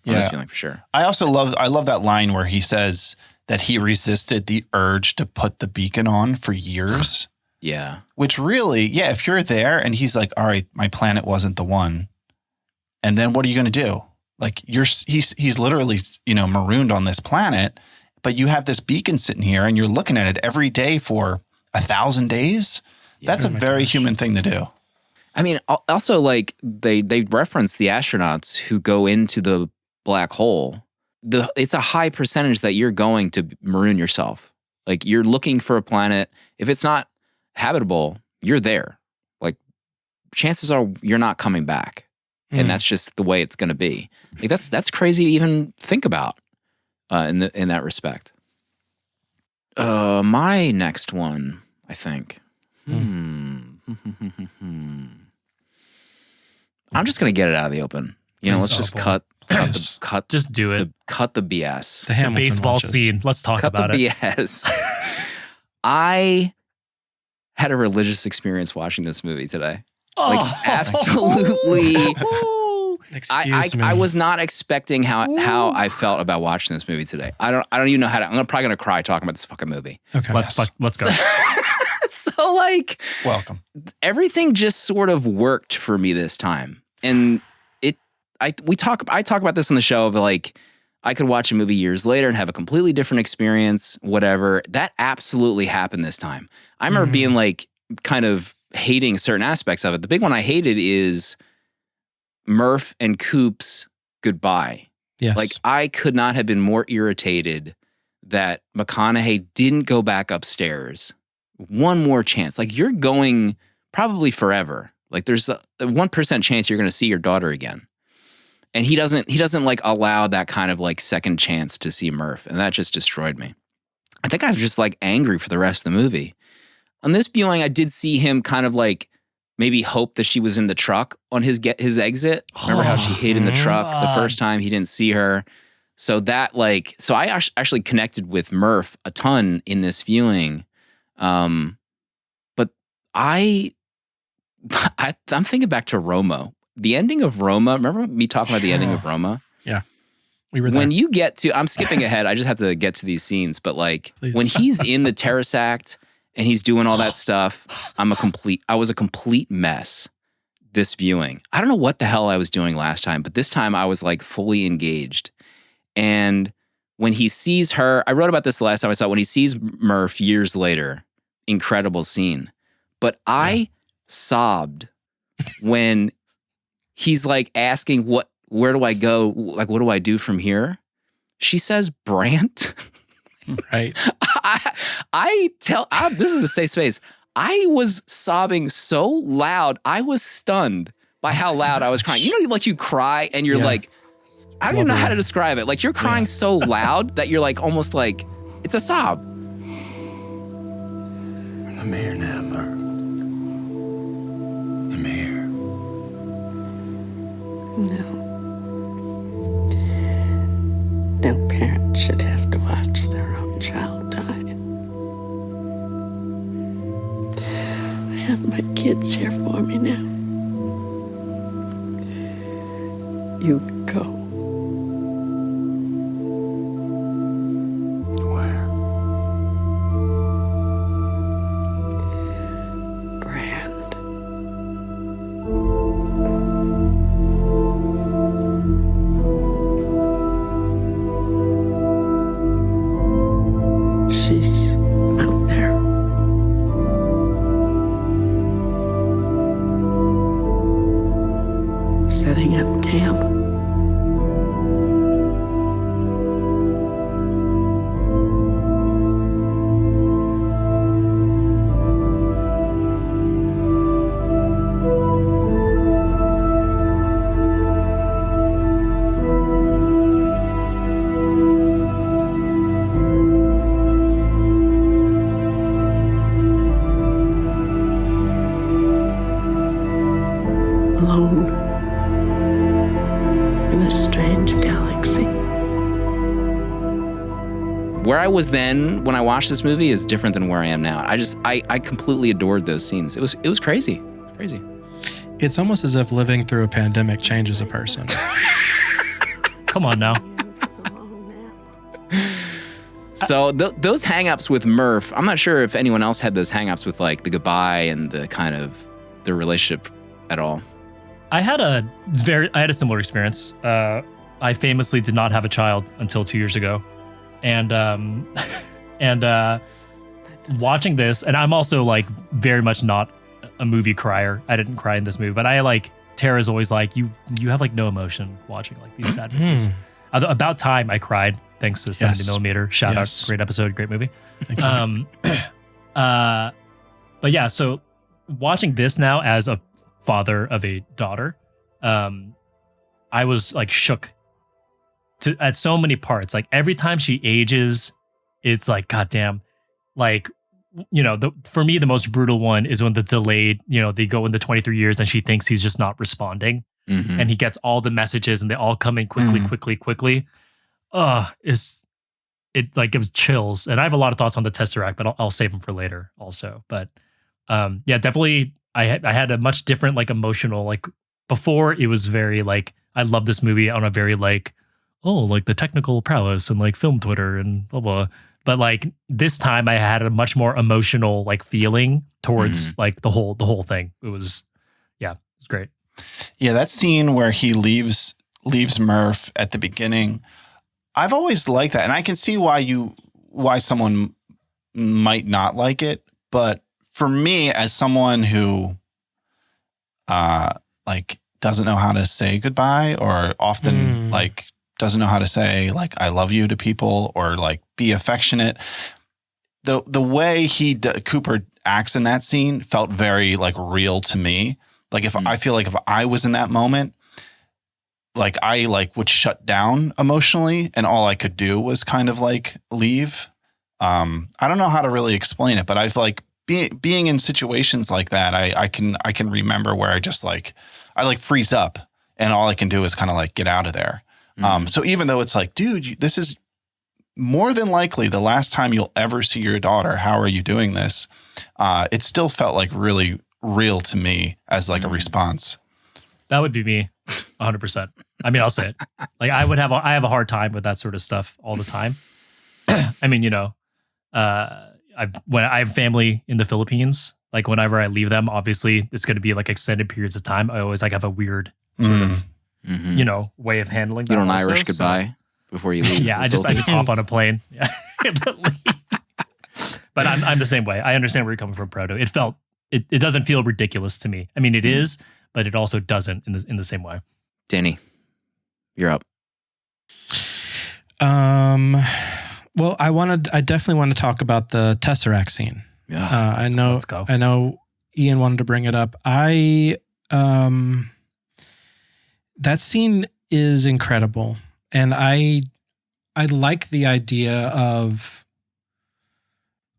S1: On this feeling for sure. I
S3: love that line where he says that he resisted the urge to put the beacon on for years.
S1: Yeah.
S3: Which really, if you're there and he's like, all right, my planet wasn't the one. And then what are you going to do? Like he's literally, marooned on this planet, but you have this beacon sitting here and you're looking at it every day for 1,000 days. Yeah, that's a very human thing to do.
S1: I mean, also like they reference the astronauts who go into the black hole. It's a high percentage that you're going to maroon yourself. Like you're looking for a planet. If it's not habitable, you're there. Like chances are you're not coming back. And that's just the way it's going to be. Like that's crazy to even think about in that respect. My next one, I think. I'm just going to get it out of the open. Let's just cut.
S4: Just do it.
S1: Cut the BS.
S4: The baseball scene. Let's talk about it.
S1: Cut the BS. I had a religious experience watching this movie today. Like absolutely.
S2: Excuse me.
S1: I was not expecting how I felt about watching this movie today. I don't even know how to. I'm probably gonna cry talking about this fucking movie.
S4: Okay, let's go.
S1: So like
S3: welcome.
S1: Everything just sort of worked for me this time. And I talk about this on the show of like, I could watch a movie years later and have a completely different experience, whatever. That absolutely happened this time. I remember being like kind of hating certain aspects of it. The big one I hated is Murph and Coop's goodbye.
S2: Yes.
S1: Like, I could not have been more irritated that McConaughey didn't go back upstairs. One more chance. Like, you're going probably forever. Like, there's a 1% chance you're going to see your daughter again. And he doesn't like allow that kind of like second chance to see Murph. And that just destroyed me. I think I was just like angry for the rest of the movie. On this viewing, I did see him kind of like maybe hope that she was in the truck on his exit. Remember how she hid in the truck the first time he didn't see her? So that like, so I actually connected with Murph a ton in this viewing. But I'm thinking back to Roma. The ending of Roma, remember me talking about the ending of Roma?
S2: Yeah. We were there.
S1: When you get to, I'm skipping ahead, I just have to get to these scenes, but like
S2: Please.
S1: When he's in the terrorist act and he's doing all that stuff, I was a complete mess this viewing. I don't know what the hell I was doing last time, but this time I was like fully engaged. And when he sees her, I wrote about this the last time I saw it, when he sees Murph years later, incredible scene. But I sobbed when he's like asking where do I go? Like, what do I do from here? She says, Brant.
S2: Right.
S1: This is a safe space. I was sobbing so loud. I was stunned by how loud I was crying. You know, like you cry and you're like, I don't even know how to describe it. Like you're crying so loud that you're like, almost like it's a sob.
S5: I'm here now, Murph. I'm here.
S6: No parent should have to watch their own child die. I have my kids here for me now. You go.
S5: Where?
S6: Brand. She's out there. Setting up camp. Alone in a strange galaxy.
S1: Where I was then when I watched this movie is different than where I am now. I completely adored those scenes. It was crazy. It was crazy.
S2: It's almost as if living through a pandemic changes a person.
S4: Come on now.
S1: So those hang-ups with Murph, I'm not sure if anyone else had those hang-ups with like the goodbye and the kind of the relationship at all.
S4: I had a similar experience. I famously did not have a child until 2 years ago, and watching this, and I'm also like very much not a movie crier. I didn't cry in this movie, but I like Tara's always like you have like no emotion watching like these sad movies. About Time I cried thanks to 70mm. Shout out, great episode, great movie. But yeah, so watching this now as a father of a daughter, I was like shook at so many parts. Like every time she ages, it's like, goddamn, like, you know, for me, the most brutal one is when the delayed, you know, they go into 23 years and she thinks he's just not responding. And he gets all the messages and they all come in quickly. It like gives chills. And I have a lot of thoughts on the Tesseract, but I'll save them for later also. But yeah, definitely I had a much different like emotional, like before it was very like, I love this movie on a very like, oh, like the technical prowess and like film Twitter and blah, blah. But like this time I had a much more emotional like feeling towards like the whole thing. It was great.
S3: Yeah, that scene where he leaves Murph at the beginning, I've always liked that. And I can see why someone might not like it. But for me, as someone who like doesn't know how to say goodbye, or often like doesn't know how to say like I love you to people, or like be affectionate, the way Cooper acts in that scene felt very like real to me. Like I feel like if I was in that moment, like I like would shut down emotionally, and all I could do was kind of like leave. I don't know how to really explain it, but I've like being in situations like that, I can remember where I just like I like freeze up, and all I can do is kind of like get out of there. So even though it's like, dude, this is more than likely the last time you'll ever see your daughter, how are you doing this? It still felt like really real to me as like a response.
S4: That would be me 100%. I mean, I'll say it. Like I have a hard time with that sort of stuff all the time. I mean, you know, when I have family in the Philippines, like whenever I leave them, obviously it's going to be like extended periods of time. I always like have a weird sort of, you know, way of handling that.
S1: You don't
S4: also,
S1: Irish goodbye before you leave.
S4: Yeah, I just hop on a plane. Yeah. But I'm the same way. I understand where you're coming from, Proto. It doesn't feel ridiculous to me. I mean, it is, but it also doesn't in the same way.
S1: Danny, you're up.
S2: Well, I definitely want to talk about the Tesseract scene.
S1: Yeah.
S4: Let's go.
S2: I know Ian wanted to bring it up. That scene is incredible. And I like the idea of,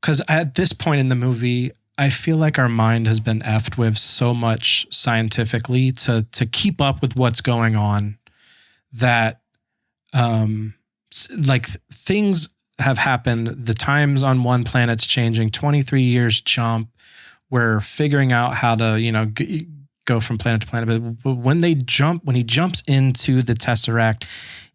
S2: because at this point in the movie, I feel like our mind has been effed with so much scientifically to keep up with what's going on, that like things have happened. The times on one planet's changing. 23 years jump. We're figuring out how to, you know, go from planet to planet. But when he jumps into the Tesseract,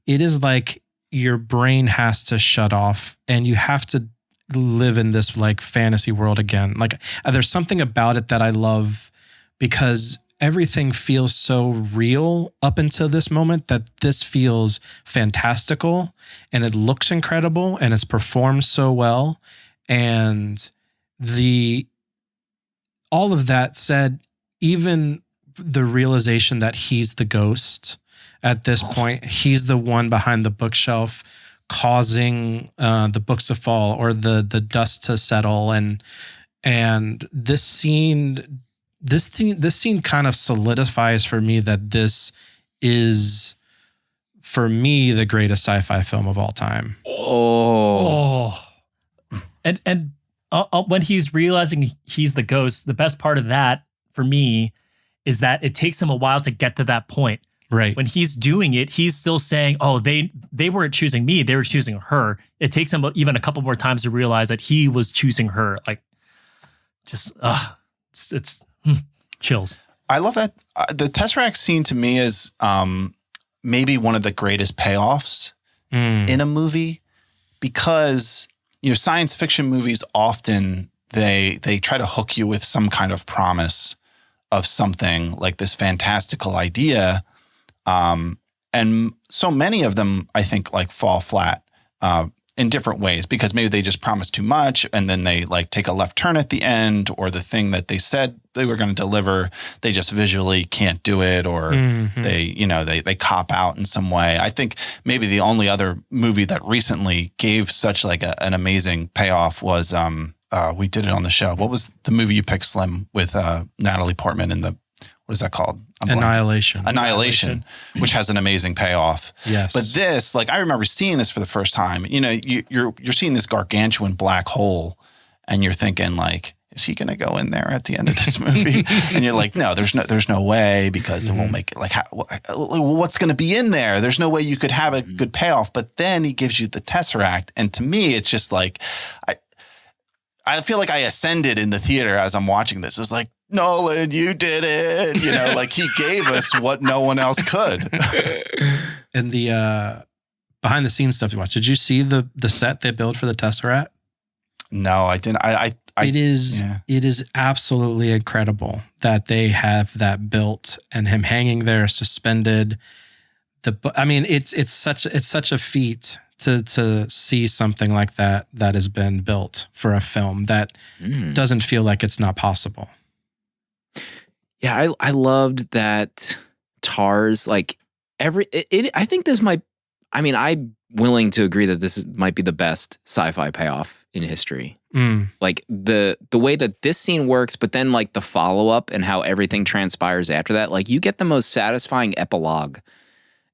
S2: it is like your brain has to shut off, and you have to live in this like fantasy world again. Like there's something about it that I love, because everything feels so real up until this moment that this feels fantastical, and it looks incredible, and it's performed so well. And all of that said, even the realization that he's the ghost at this point, he's the one behind the bookshelf causing the books to fall, or the dust to settle, and this scene kind of solidifies for me that this is, for me, the greatest sci-fi film of all time.
S4: And when he's realizing he's the ghost, the best part of that for me is that it takes him a while to get to that point.
S2: Right.
S4: When he's doing it, he's still saying, "Oh, they weren't choosing me; they were choosing her." It takes him even a couple more times to realize that he was choosing her. Like, just it's chills.
S3: I love that. The Tesseract scene to me is maybe one of the greatest payoffs in a movie, because you know, science fiction movies often they try to hook you with some kind of promise of something, like this fantastical idea. And so many of them, I think, like fall flat in different ways, because maybe they just promise too much, and then they like take a left turn at the end, or the thing that they said they were going to deliver, they just visually can't do it, or they cop out in some way. I think maybe the only other movie that recently gave such like an amazing payoff was we did it on the show. What was the movie you picked, Slim, with Natalie Portman in the, what is that called? Annihilation, which has an amazing payoff.
S2: Yes.
S3: But this, like, I remember seeing this for the first time. You know, you're seeing this gargantuan black hole, and you're thinking like, is he going to go in there at the end of this movie? And you're like, no, there's no way, because it won't make it. Like, what's going to be in there? There's no way you could have a good payoff. But then he gives you the Tesseract, and to me, it's just like, I feel like I ascended in the theater as I'm watching this. It's like, Nolan, you did it. You know, like he gave us what no one else could.
S2: And behind the scenes stuff you watched. Did you see the set they built for the Tesseract?
S3: No, I didn't.
S2: It is absolutely incredible that they have that built and him hanging there suspended. It's such a feat to see something like that has been built for a film that doesn't feel like it's not possible.
S1: Yeah, I loved that TARS, like I think this might, I'm willing to agree that this might be the best sci-fi payoff in history. Like the way that this scene works, but then like the follow-up and how everything transpires after that, like you get the most satisfying epilogue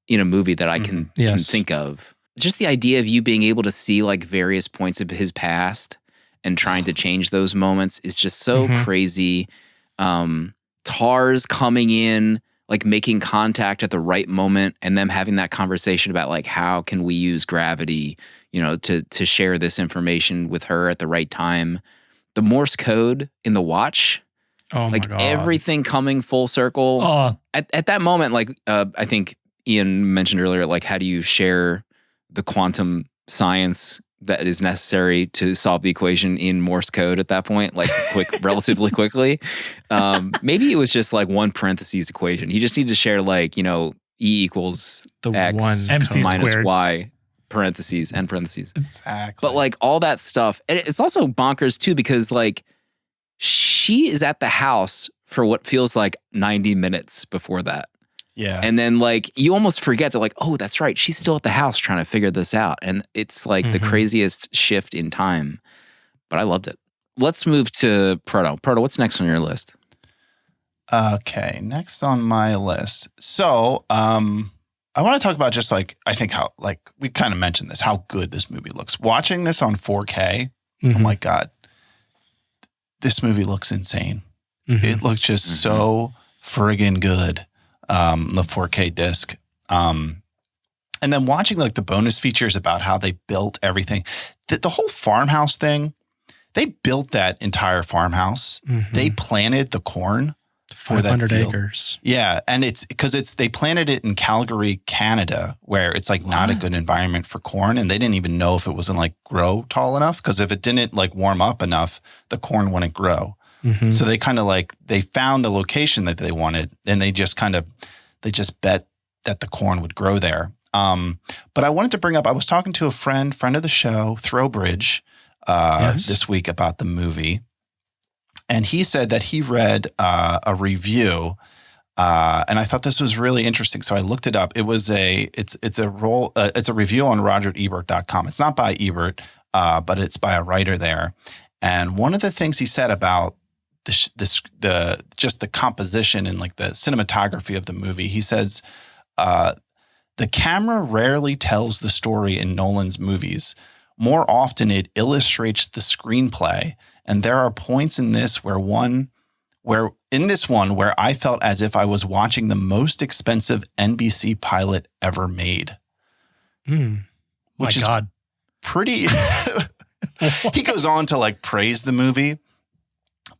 S1: in a movie that I can think of. Just the idea of you being able to see like various points of his past and trying to change those moments is just so crazy. TARS coming in, like making contact at the right moment, and them having that conversation about like how can we use gravity, to share this information with her at the right time. The Morse code in the watch, like everything coming full circle. At that moment, like I think Ian mentioned earlier, like how do you share the quantum science that is necessary to solve the equation in Morse code at that point, like relatively quickly. Maybe it was just like one parentheses equation. He just needed to share like, E equals the X minus
S4: squared.
S1: Y parentheses, end parentheses.
S3: Exactly.
S1: But like all that stuff. And it's also bonkers too, because like she is at the house for what feels like 90 minutes before that.
S3: Yeah.
S1: And then like you almost forget that like, oh, that's right. She's still at the house trying to figure this out. And it's like the craziest shift in time. But I loved it. Let's move to Proto. Proto, what's next on your list?
S3: Okay, next on my list. So I want to talk about just like, I think how, like we kind of mentioned this, how good this movie looks. Watching this on 4K, oh my God, this movie looks insane. It looks just so friggin' good. The 4K disc. And then watching like the bonus features about how they built everything, the whole farmhouse thing, they built that entire farmhouse. They planted the corn for that
S2: 500
S3: field.
S2: acres.
S3: Yeah. And it's because they planted it in Calgary, Canada, where it's like not a good environment for corn. And they didn't even know if it wasn't like grow tall enough. Because if it didn't like warm up enough, the corn wouldn't grow. So they kind of like, they found the location that they wanted and they just bet that the corn would grow there. But I wanted to bring up, I was talking to a friend of the show, Throwbridge, this week about the movie. And he said that he read a review and I thought this was really interesting. So I looked it up. It was it's a review on RogerEbert.com. It's not by Ebert, but it's by a writer there. And one of the things he said about the composition and like the cinematography of the movie, he says, the camera rarely tells the story in Nolan's movies. More often it illustrates the screenplay. And there are points in this where I felt as if I was watching the most expensive NBC pilot ever made. Which is pretty, he goes on to like praise the movie.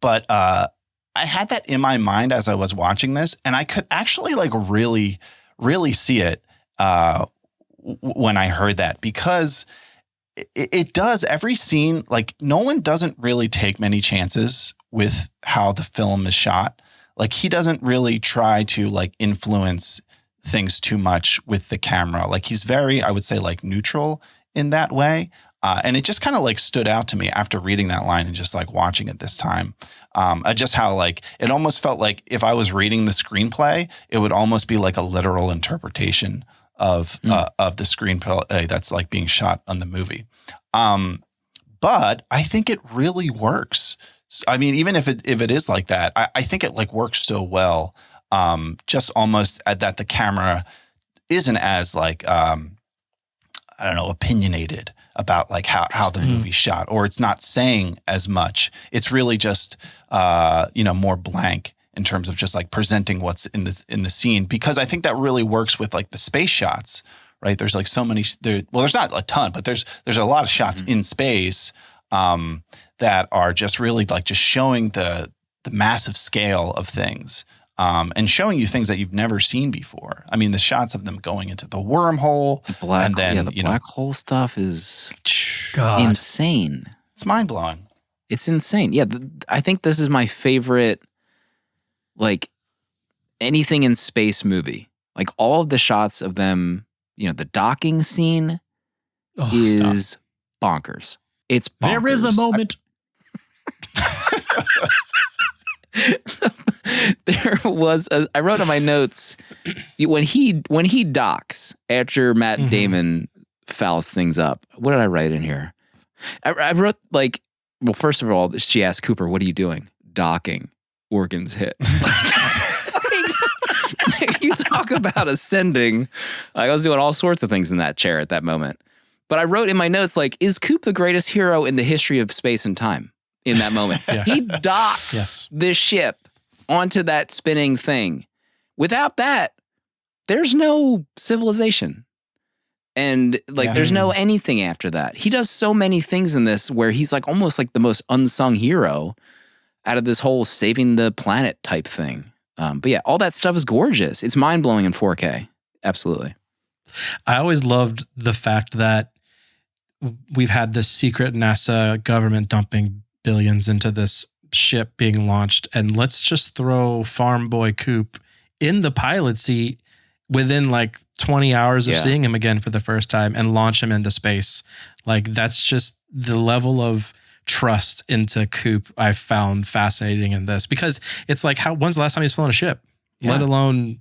S3: But I had that in my mind as I was watching this, and I could actually like really, really see it when I heard that, because it does every scene. Like Nolan doesn't really take many chances with how the film is shot. Like he doesn't really try to like influence things too much with the camera. Like he's very, I would say, like neutral in that way. And it just kind of like stood out to me after reading that line and just like watching it this time. Just how like it almost felt like if I was reading the screenplay, it would almost be like a literal interpretation of the screenplay that's like being shot on the movie. But I think it really works. I mean, even if it is like that, I think it like works so well. Just almost that the camera isn't as like I don't know, opinionated about like how the movie's shot, or it's not saying as much. It's really just more blank in terms of just like presenting what's in the scene, because I think that really works with like the space shots, right? There's like so many there's not a ton, but there's a lot of shots in space that are just really like just showing the massive scale of things. and showing you things that you've never seen before. I mean, the shots of them going into the wormhole, and then
S1: the black hole stuff is
S4: God.
S1: insane.
S3: It's mind blowing.
S1: It's insane. Yeah, I think this is my favorite, like, anything in space movie. Like, all of the shots of them, the docking scene is bonkers. It's bonkers.
S4: There is a moment.
S1: There was I wrote in my notes when he docks after Matt Damon fouls things up. What did I write in here? I wrote first of all, she asked Cooper, "What are you doing?" Docking. Organs hit. You talk about ascending. I was doing all sorts of things in that chair at that moment. But I wrote in my notes, is Coop the greatest hero in the history of space and time in that moment? Yeah. He docks this ship onto that spinning thing. Without that, there's no civilization. And there's no anything after that. He does so many things in this where he's almost the most unsung hero out of this whole saving the planet type thing. But yeah, all that stuff is gorgeous. It's mind-blowing in 4K. Absolutely.
S2: I always loved the fact that we've had this secret NASA government dumping billions into this ship being launched, and let's just throw Farm Boy Coop in the pilot seat within 20 hours of seeing him again for the first time and launch him into space. That's just the level of trust into Coop I found fascinating in this, because it's when's the last time he's flown a ship, let alone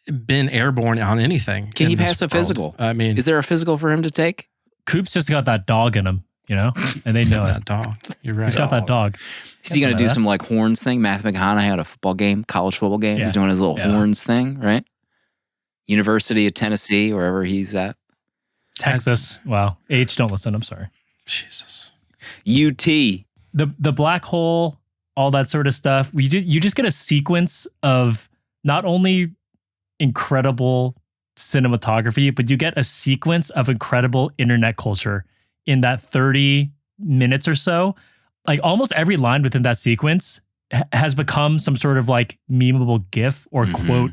S2: been airborne on anything?
S1: Can he pass a physical?
S2: I mean,
S1: is there a physical for him to take?
S4: Coop's just got that dog in him, and they know
S2: that dog. You're right.
S4: He's got that dog.
S1: Is he going to do some horns thing? Matthew McConaughey had a college football game. Yeah. He's doing his little horns thing, right? University of Tennessee, wherever he's at.
S4: Texas. Wow. H, don't listen. I'm sorry.
S2: Jesus.
S1: UT.
S4: The black hole, all that sort of stuff. You just get a sequence of not only incredible cinematography, but you get a sequence of incredible internet culture in that 30 minutes or so. Almost every line within that sequence has become some sort of memeable GIF or quote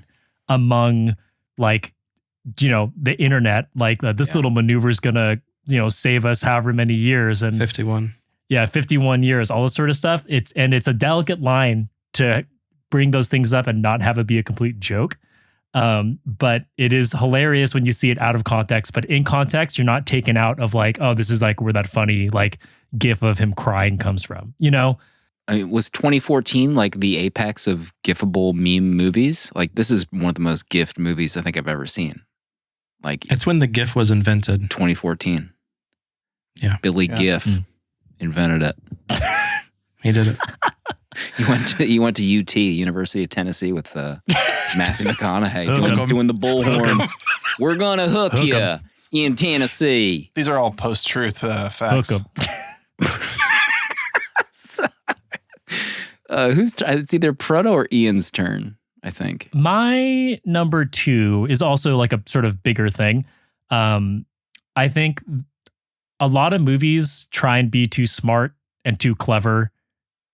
S4: among the internet. This little maneuver is gonna save us however many years, and
S2: 51.
S4: Yeah, 51 years, all this sort of stuff. It's a delicate line to bring those things up and not have it be a complete joke. But it is hilarious when you see it out of context. But in context, you're not taken out of oh, this is where that funny gif of him crying comes from.
S1: I mean, was 2014 the apex of gifable meme movies? This is one of the most gift movies I think I've ever seen.
S2: It's when the GIF was invented.
S1: 2014.
S2: Yeah.
S1: Billy GIF invented it.
S2: He did it.
S1: You went to UT, University of Tennessee, with Matthew McConaughey doing the bullhorns. We're gonna hook you in Tennessee.
S3: These are all post-truth facts.
S1: It's either Proto or Ian's turn, I think.
S4: My number 2 is also a sort of bigger thing. I think a lot of movies try and be too smart and too clever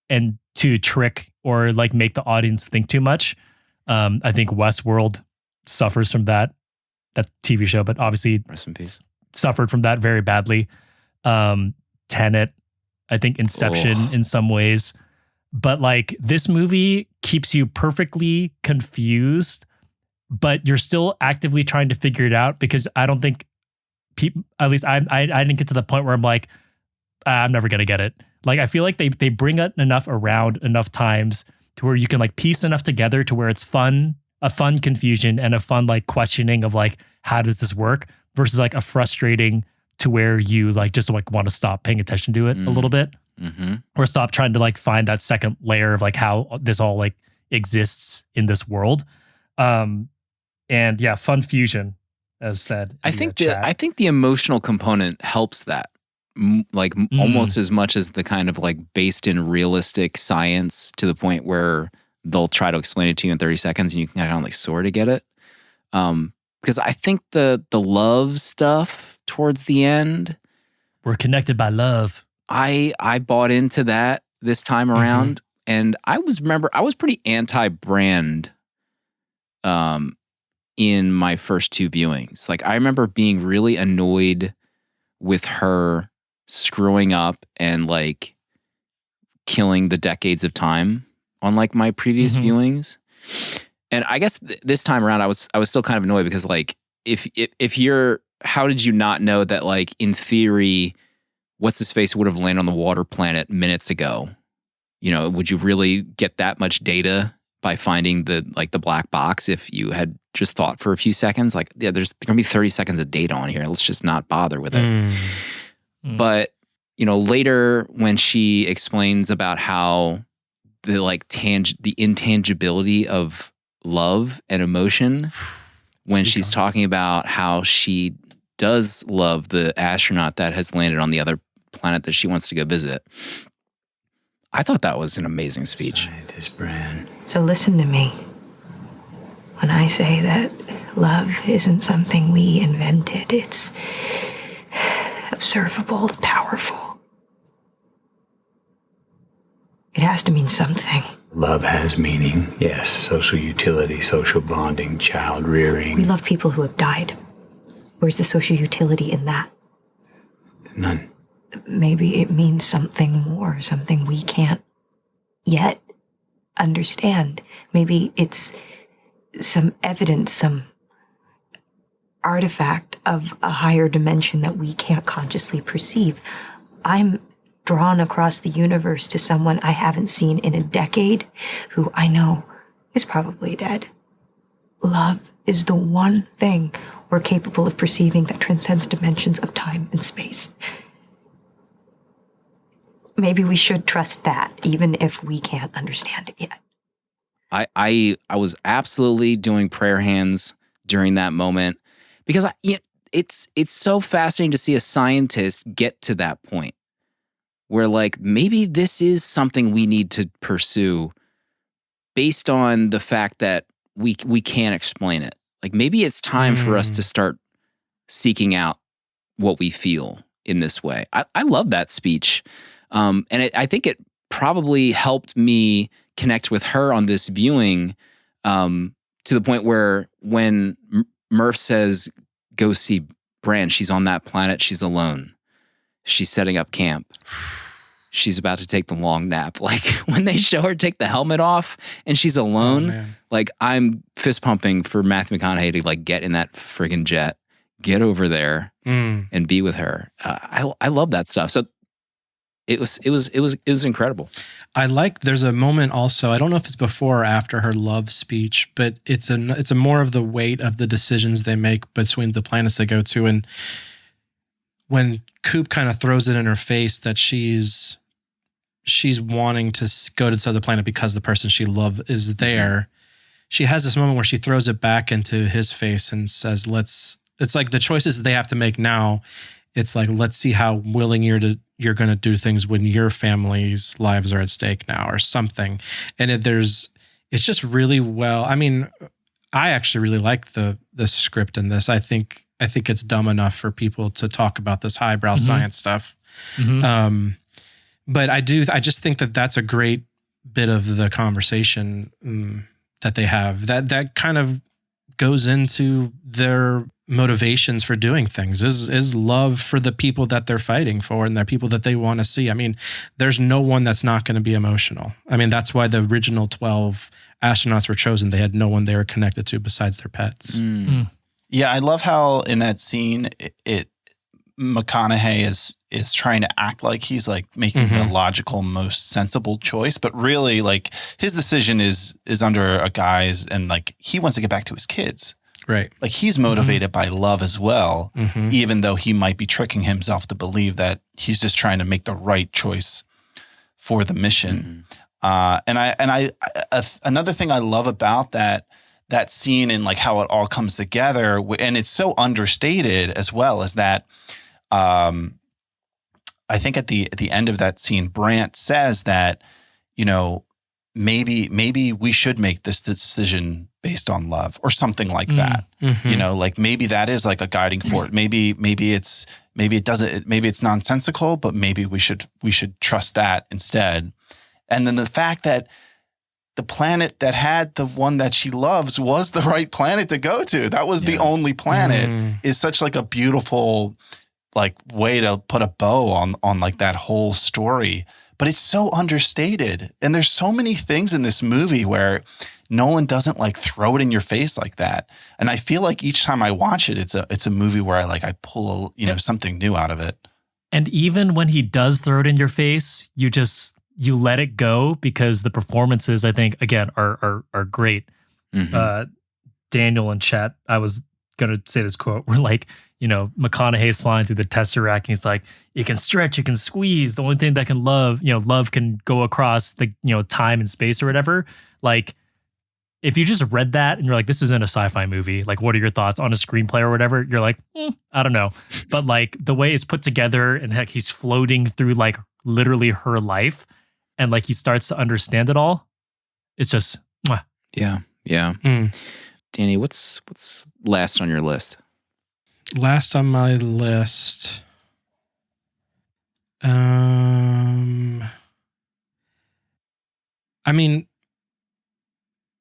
S4: and to trick or make the audience think too much. I think Westworld suffers from that TV show, but obviously
S1: rest in peace.
S4: Suffered from that very badly. Tenet, I think Inception in some ways. But this movie keeps you perfectly confused, but you're still actively trying to figure it out, because I don't think people, at least I didn't get to the point where I'm I'm never going to get it. I feel they bring it enough around enough times to where you can piece enough together to where it's fun, a fun confusion and a fun questioning of how does this work versus a frustrating to where you just want to stop paying attention to it a little bit.
S1: Mm-hmm.
S4: Or stop trying to find that second layer of how this all exists in this world. And yeah, fun fusion, as said.
S1: I think the emotional component helps that. Almost as much as the kind of based in realistic science, to the point where they'll try to explain it to you in 30 seconds and you can kind of sort of get it. Because I think the love stuff towards the end,
S4: we're connected by love.
S1: I bought into that this time around. And I was pretty anti-Brand in my first two viewings. Like, I remember being really annoyed with her screwing up and like killing the decades of time on like my previous viewings. And I guess this time around, I was still kind of annoyed because like, if you're, how did you not know that like in theory, what's his face would have landed on the water planet minutes ago? You know, would you really get that much data by finding the black box if you had just thought for a few seconds? Like, yeah, there's gonna be 30 seconds of data on here. Let's just not bother with it. But, you know, later when she explains about how the like the intangibility of love and emotion, when she's talking about how she does love the astronaut that has landed on the other planet that she wants to go visit, I thought that was an amazing speech.
S7: So listen to me. When I say that love isn't something we invented, it's observable, powerful. It has to mean something.
S5: Love has meaning, yes. Social utility, social bonding, child rearing.
S7: We love people who have died. Where's the social utility in that?
S5: None.
S7: Maybe it means something more, something we can't yet understand. Maybe it's some evidence, some artifact of a higher dimension that we can't consciously perceive. I'm drawn across the universe to someone I haven't seen in a decade, who I know is probably dead. Love is the one thing we're capable of perceiving that transcends dimensions of time and space. Maybe we should trust that, even if we can't understand it yet.
S1: I was absolutely doing prayer hands during that moment because it's so fascinating to see a scientist get to that point where like maybe this is something we need to pursue based on the fact that we can't explain it. Like maybe it's time for us to start seeking out what we feel in this way. I love that speech. And I think it probably helped me connect with her on this viewing to the point where when Murph says, go see Brand, she's on that planet, she's alone. She's setting up camp. She's about to take the long nap. Like when they show her take the helmet off and she's alone, like I'm fist pumping for Matthew McConaughey to like get in that friggin' jet, get over there and be with her. I love that stuff. So it was incredible.
S2: There's a moment also, I don't know if it's before or after her love speech, but it's a more of the weight of the decisions they make between the planets they go to. And when Coop kind of throws it in her face that she's wanting to go to this other planet because the person she loves is there, she has this moment where she throws it back into his face and says, it's like the choices they have to make now. It's like, let's see how willing you're going to do things when your family's lives are at stake now or something. And it's just really well. I mean, I actually really like the script in this. I think it's dumb enough for people to talk about this highbrow science stuff. But I just think that that's a great bit of the conversation that they have that kind of goes into their motivations for doing things is love for the people that they're fighting for and the people that they want to see. I mean, there's no one that's not going to be emotional. I mean, that's why the original 12 astronauts were chosen. They had no one they were connected to besides their pets.
S3: Yeah, I love how in that scene, McConaughey is trying to act like he's like making the logical, most sensible choice, but really like his decision is under a guise and like he wants to get back to his kids.
S2: Right.
S3: Like he's motivated by love as well, even though he might be tricking himself to believe that he's just trying to make the right choice for the mission. Another thing I love about that scene and like how it all comes together, and it's so understated as well, is that I think at the end of that scene, Brandt says that, you know, maybe we should make this decision based on love or something like that. You know, like maybe that is like a guiding force. Maybe it's nonsensical, but maybe we should trust that instead. And then the fact that the planet that had the one that she loves was the right planet to go to. That was the only planet is such like a beautiful like way to put a bow on like that whole story. But it's so understated. And there's so many things in this movie where Nolan doesn't like throw it in your face like that. And I feel like each time I watch it, it's a movie where I pull something new out of it.
S4: And even when he does throw it in your face, you let it go because the performances, I think, again, are great.
S1: Mm-hmm.
S4: Daniel and Chet, I was gonna say this quote where like, McConaughey's flying through the Tesseract and he's like, you can stretch, you can squeeze. The only thing that can love can go across the, time and space or whatever. Like, if you just read that and you're like, this isn't a sci-fi movie, like, what are your thoughts on a screenplay or whatever? You're like, I don't know. But like the way it's put together and heck, he's floating through like literally her life and like he starts to understand it all. It's just, mwah.
S1: Yeah. Danny, what's last on your list?
S2: Last on my list.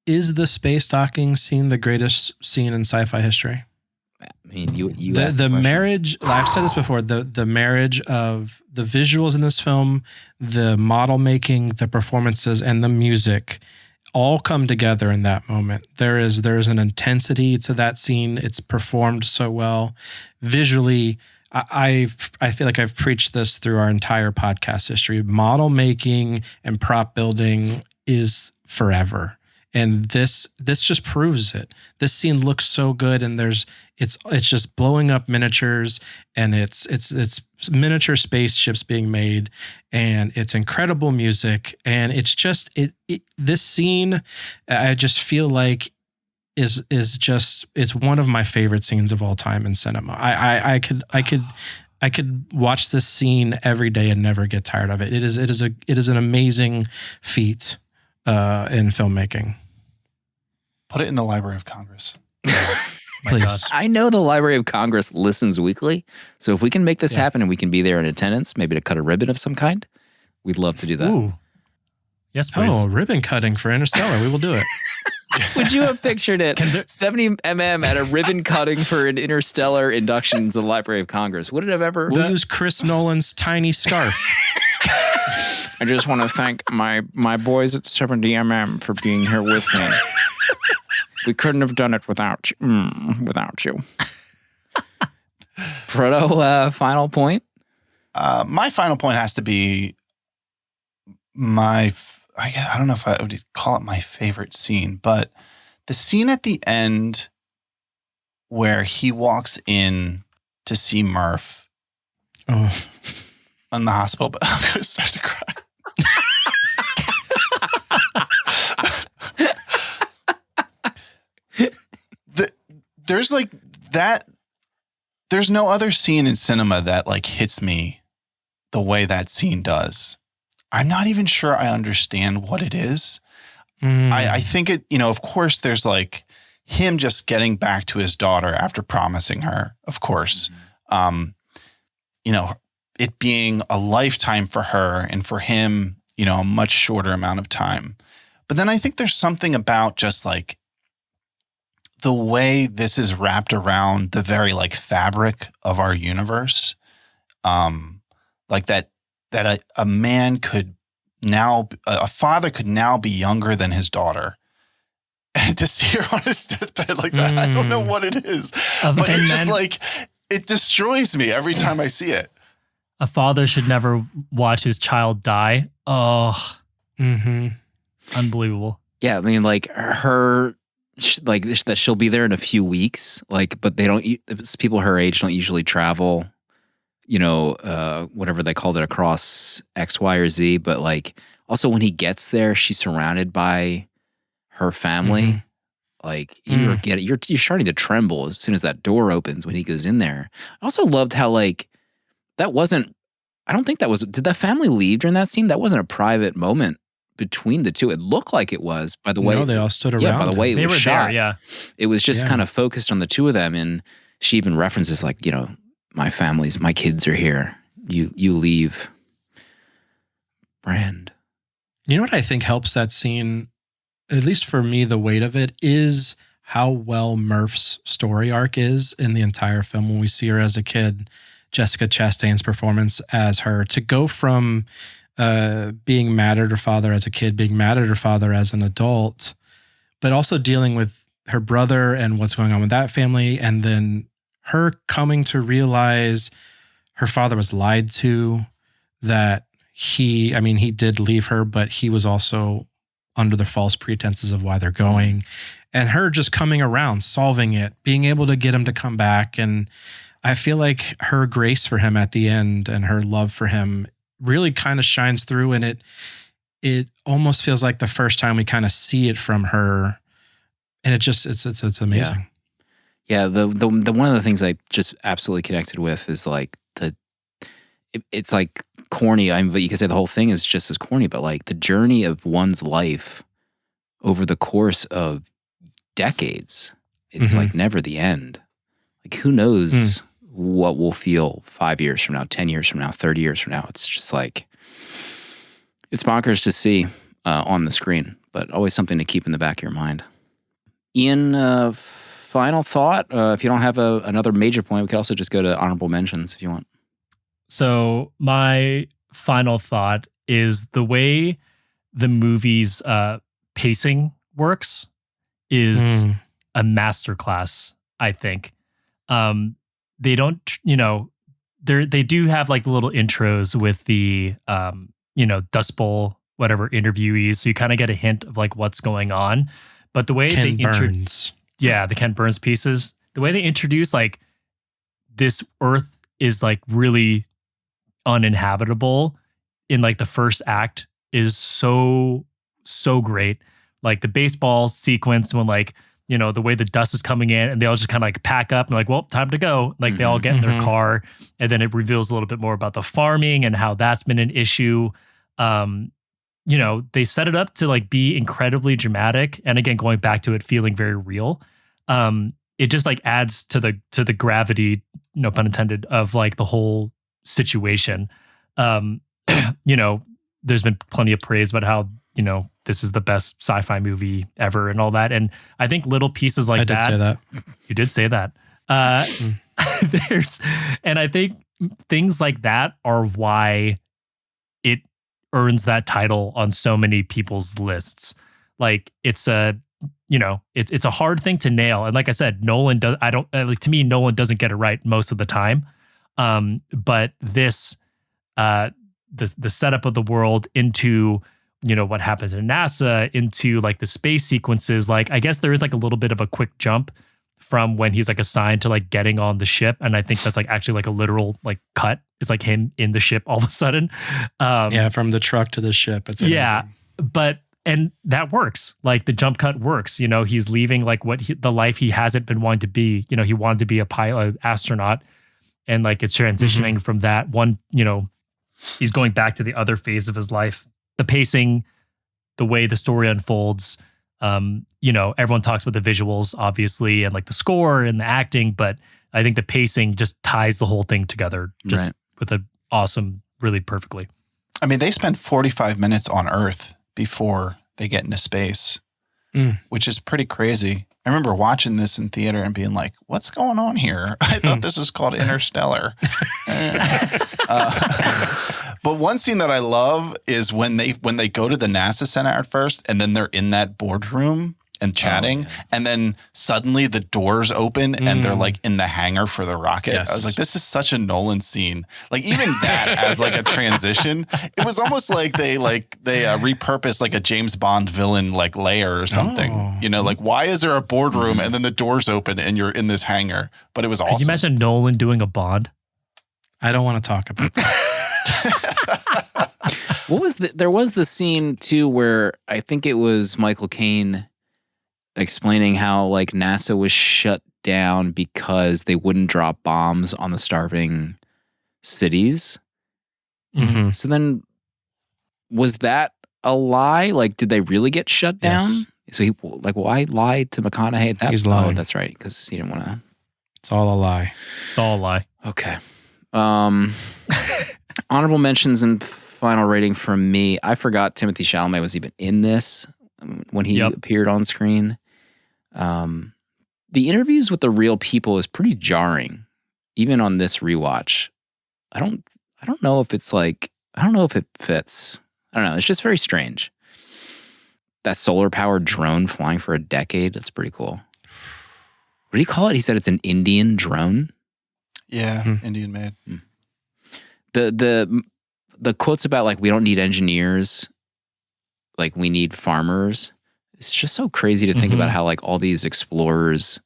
S2: Is the space docking scene the greatest scene in sci-fi history?
S1: I mean, you
S2: the marriage. I've said this before. The marriage of the visuals in this film, the model making, the performances, and the music all come together in that moment. There is an intensity to that scene. It's performed so well visually. I feel like I've preached this through our entire podcast history. Model making and prop building is forever. And this just proves it. This scene looks so good, and it's just blowing up miniatures, and it's miniature spaceships being made, and it's incredible music, and it's just this scene I just feel like is just it's one of my favorite scenes of all time in cinema. I could watch this scene every day and never get tired of it. It is an amazing feat in filmmaking.
S3: Put it in the Library of Congress.
S2: Please.
S1: I know the Library of Congress listens weekly, so if we can make this happen and we can be there in attendance, maybe to cut a ribbon of some kind, we'd love to do that.
S4: Ooh. Yes, please.
S2: Oh, ribbon cutting for Interstellar. We will do it.
S1: Would you have pictured it? 70 mm at a ribbon cutting for an Interstellar induction to the Library of Congress. Would it have ever?
S2: We'll use Chris Nolan's tiny scarf.
S1: I just want to thank my boys at 70 mm for being here with me. We couldn't have done it without you. Proto, final point?
S3: My final point has to be I don't know if I would call it my favorite scene, but the scene at the end where he walks in to see Murph in the hospital, but I'm going to start to cry. There's like that. There's no other scene in cinema that like hits me the way that scene does. I'm not even sure I understand what it is. I think it, of course there's like him just getting back to his daughter after promising her, of course. It being a lifetime for her and for him, a much shorter amount of time. But then I think there's something about just like the way this is wrapped around the very like fabric of our universe, like that a man could now, a father could now be younger than his daughter, and to see her on his deathbed like that, I don't know what it is, but it just like it destroys me every time I see it.
S4: A father should never watch his child die. Oh, unbelievable.
S1: Yeah, I mean, like her. Like that she'll be there in a few weeks, like, but they don't, people her age don't usually travel, whatever they called it, across X, Y, or Z. But like, also when he gets there, she's surrounded by her family. Like you're starting to tremble as soon as that door opens when he goes in there. I also loved how like, I don't think that was, did that family leave during that scene? That wasn't a private moment between the two. It looked like it was, by the way.
S2: No, they all stood around.
S1: Yeah, by the way
S4: they
S1: it was
S4: were
S1: shot.
S4: There, yeah.
S1: It was just kind of focused on the two of them, and she even references like, my kids are here. You leave. Brand.
S2: You know what I think helps that scene, at least for me, the weight of it is how well Murph's story arc is in the entire film. When we see her as a kid, Jessica Chastain's performance as her, to go from being mad at her father as a kid, being mad at her father as an adult, but also dealing with her brother and what's going on with that family. And then her coming to realize her father was lied to, that he did leave her, but he was also under the false pretenses of why they're going. And her just coming around, solving it, being able to get him to come back. And I feel like her grace for him at the end and her love for him really kind of shines through. And it almost feels like the first time we kind of see it from her. And it's amazing.
S1: Yeah. The one of the things I just absolutely connected with is like it's like corny. But you could say the whole thing is just as corny, but like the journey of one's life over the course of decades, it's like never the end. Like who knows what we'll feel 5 years from now, 10 years from now, 30 years from now. It's just like, it's bonkers to see on the screen, but always something to keep in the back of your mind. Ian, final thought? If you don't have another major point, we could also just go to honorable mentions if you want.
S4: So my final thought is the way the movie's pacing works is a masterclass, I think. They don't, they do have like the little intros with the, Dust Bowl, whatever interviewees. So you kind of get a hint of like what's going on. But the way
S2: Ken Burns.
S4: The Ken Burns pieces, the way they introduce like this Earth is like really uninhabitable in like the first act is so great. Like the baseball sequence when like, the way the dust is coming in and they all just kind of like pack up and like, well, time to go. Like they all get in their car, and then it reveals a little bit more about the farming and how that's been an issue. They set it up to like be incredibly dramatic. And again, going back to it feeling very real. It just like adds to the gravity, no pun intended, of like the whole situation. There's been plenty of praise about how, this is the best sci-fi movie ever and all that. And I think little pieces like that. I did say that. You did say that. And I think things like that are why it earns that title on so many people's lists. Like it's a hard thing to nail. And like I said, Nolan doesn't get it right most of the time. But this, the setup of the world into, what happens in NASA, into like the space sequences, like I guess there is like a little bit of a quick jump from when he's like assigned to like getting on the ship. And I think that's like actually like a literal like cut. It's like him in the ship all of a sudden.
S2: From the truck to the ship. It's amazing.
S4: And that works. Like the jump cut works. He's leaving like the life he hasn't been wanting to be. He wanted to be a pilot, astronaut, and like it's transitioning from that one. He's going back to the other phase of his life. The pacing, the way the story unfolds. Everyone talks about the visuals, obviously, and like the score and the acting, but I think the pacing just ties the whole thing together with a awesome, really perfectly.
S3: I mean, they spend 45 minutes on Earth before they get into space, which is pretty crazy. I remember watching this in theater and being like, what's going on here? I thought this was called Interstellar. But one scene that I love is when they go to the NASA Center at first, and then they're in that boardroom and chatting, and then suddenly the doors open and they're like in the hangar for the rocket. Yes. I was like, this is such a Nolan scene. Like even that as like a transition, it was almost like they repurposed like a James Bond villain like layer or something. Like why is there a boardroom and then the doors open and you're in this hangar? But it was awesome.
S4: Can you imagine Nolan doing a Bond?
S2: I don't want to talk about that.
S1: There was the scene too where I think it was Michael Caine explaining how like NASA was shut down because they wouldn't drop bombs on the starving cities. So then was that a lie? Like, did they really get shut down? Yes. So he like, why lie to McConaughey?
S2: He's lying.
S1: Oh, that's right. Because he didn't want to.
S2: It's all a lie.
S4: It's all a lie.
S1: Okay. Honorable mentions and final rating from me. I forgot Timothée Chalamet was even in this when he appeared on screen. The interviews with the real people is pretty jarring, even on this rewatch. I don't know if it's like, I don't know if it fits. I don't know. It's just very strange. That solar-powered drone flying for a decade, that's pretty cool. What did he call it? He said it's an Indian drone.
S3: Yeah, Indian made.
S1: The quotes about like we don't need engineers, like we need farmers. It's just so crazy to think about how like all these explorers,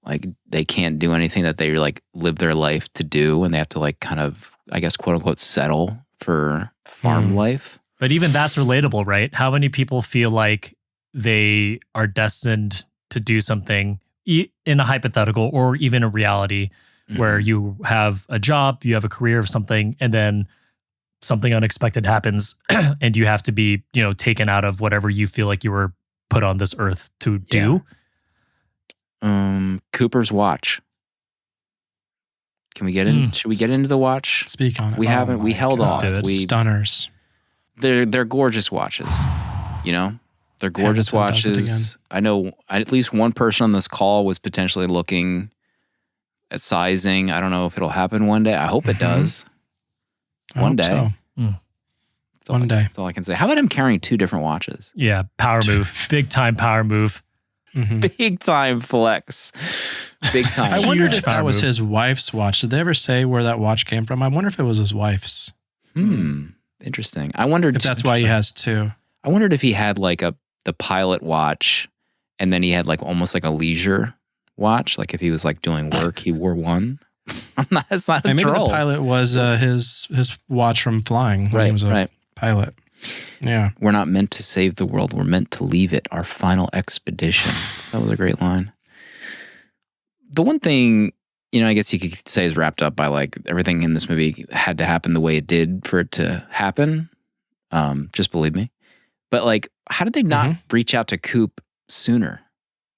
S1: like they can't do anything that they like live their life to do, and they have to like kind of, I guess, quote unquote, settle for farm life.
S4: But even that's relatable, right? How many people feel like they are destined to do something in a hypothetical or even a reality where you have a job, you have a career or something, and then something unexpected happens and you have to be, taken out of whatever you feel like you were put on this earth to do.
S1: Cooper's watch. Can we get in? Should we get into the watch?
S2: Speak on it.
S1: We haven't. We held off.
S2: Stunners.
S1: They're gorgeous watches. They're gorgeous watches. I know at least one person on this call was potentially looking at sizing. I don't know if it'll happen one day. I hope it does. One day.
S2: One day.
S1: That's all I can say. How about him carrying two different watches?
S4: Yeah, power move. Big time power move.
S1: Big time flex. Big time.
S2: I wondered if that was his wife's watch. Did they ever say where that watch came from? I wonder if it was his wife's.
S1: Interesting. I wondered
S2: if that's why he has two.
S1: I wondered if he had like the pilot watch and then he had like almost like a leisure watch. Like if he was like doing work, he wore one. It's not a
S2: maybe
S1: troll.
S2: the pilot was his watch from flying when he was a pilot. Yeah.
S1: We're not meant to save the world. We're meant to leave it. Our final expedition. That was a great line. The one thing, I guess you could say is wrapped up by like everything in this movie had to happen the way it did for it to happen. Just believe me. But like, how did they not reach out to Coop sooner?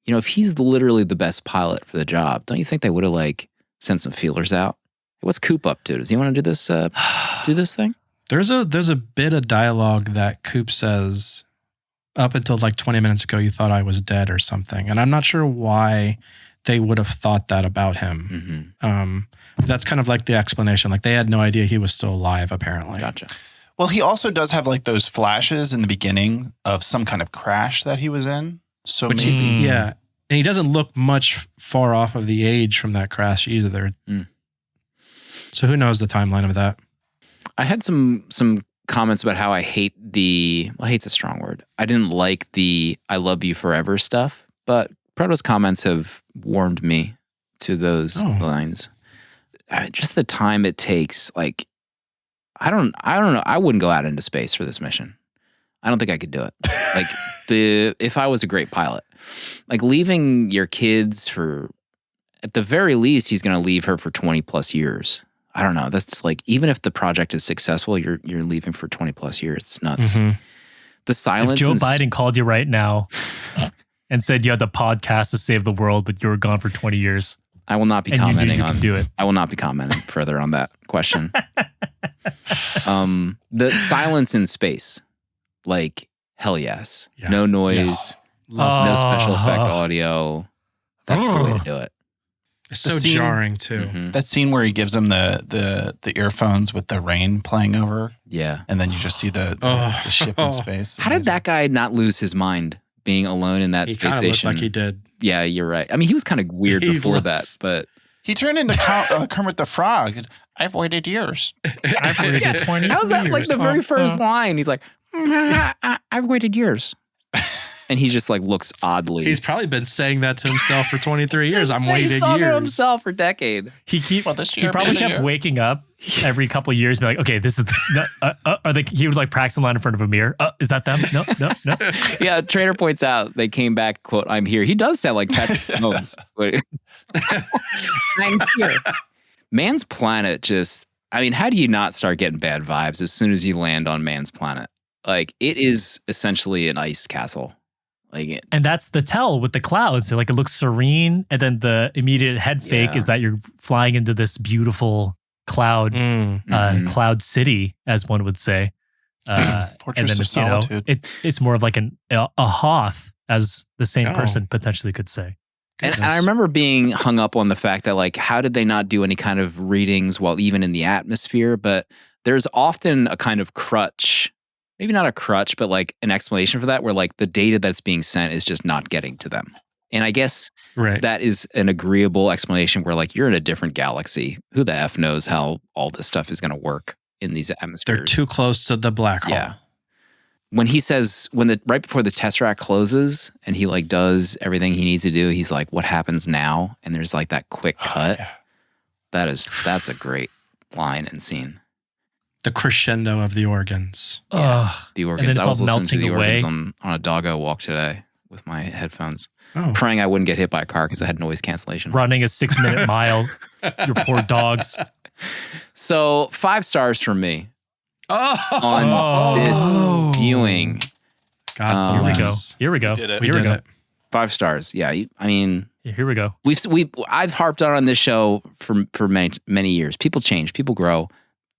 S1: If he's literally the best pilot for the job, don't you think they would have like sent some feelers out? What's Coop up to? Does he want to do this thing?
S2: There's a bit of dialogue that Coop says up until like 20 minutes ago, you thought I was dead or something. And I'm not sure why they would have thought that about him. That's kind of like the explanation. Like they had no idea he was still alive, apparently.
S1: Gotcha.
S3: Well, he also does have like those flashes in the beginning of some kind of crash that he was in. So maybe.
S2: Yeah. And he doesn't look much far off of the age from that crash either. So who knows the timeline of that?
S1: I had some comments about how I hate hate's a strong word. I didn't like the I love you forever stuff, but Proto's comments have warmed me to those lines. Just the time it takes, like, I don't know. I wouldn't go out into space for this mission. I don't think I could do it. Like if I was a great pilot, like leaving your kids at the very least, he's going to leave her for 20 plus years. I don't know. That's like, even if the project is successful, you're leaving for 20 plus years. It's nuts. The silence.
S4: If Joe Biden called you right now and said you had the podcast to save the world, but you were gone for 20 years.
S1: I will not be commenting on
S4: do it.
S1: I will not be commenting further on that question. The silence in space, like hell yes, no noise, no special effect audio. That's the way to do it.
S2: It's so jarring too.
S3: That scene where he gives him the earphones with the rain playing over.
S1: Yeah,
S3: and then you just see the ship in space.
S1: How did that guy not lose his mind being alone in that space station?
S2: Looked like he did.
S1: Yeah, you're right. I mean, he was kind of weird before that, but
S3: he turned into Kermit the Frog. I've waited years.
S4: I've waited 20 years.
S1: How's that like the very first line? He's like, I've waited years. And he just like looks oddly.
S2: He's probably been saying that to himself for 23 years. I'm waited years.
S1: To himself for a decade.
S4: He probably kept waking up every couple of years, and be like, okay, this is. Are they? He was like practicing line in front of a mirror. Is that them? No.
S1: Yeah, Trader points out they came back. Quote: "I'm here." He does sound like Patrick Mahomes. I'm here. Man's Planet just. I mean, how do you not start getting bad vibes as soon as you land on Man's Planet? Like it is essentially an ice castle.
S4: And that's the tell with the clouds. Like it looks serene, and then the immediate head fake is that you're flying into this beautiful cloud, cloud city, as one would say.
S3: Fortress
S4: and then
S3: of Solitude.
S4: it's more of like a Hoth, as the same person potentially could say.
S1: And I remember being hung up on the fact that, like, how did they not do any kind of readings while even in the atmosphere? But there's often a kind of crutch, maybe not a crutch, but like an explanation for that, where like the data that's being sent is just not getting to them. And I guess that is an agreeable explanation where, like, you're in a different galaxy. Who the F knows how all this stuff is going to work in these atmospheres?
S2: They're too close to the black hole.
S1: Yeah. When he says, right before the Tesseract closes and he like does everything he needs to do, he's like, what happens now? And there's like that quick cut. Yeah. That's a great line and scene.
S2: The crescendo of the organs.
S1: Yeah. The organs.
S4: And then it's
S1: I was
S4: all
S1: listening to the
S4: melting
S1: organs on a doggo walk today with my headphones, praying I wouldn't get hit by a car because I had noise cancellation.
S4: Running a 6-minute mile. Your poor dogs.
S1: So 5 stars from me. On this viewing.
S2: God,
S4: here we go.
S3: We did it.
S2: We did it.
S1: 5 stars. Yeah,
S4: here we go.
S1: I've harped on this show for many years. People change. People grow.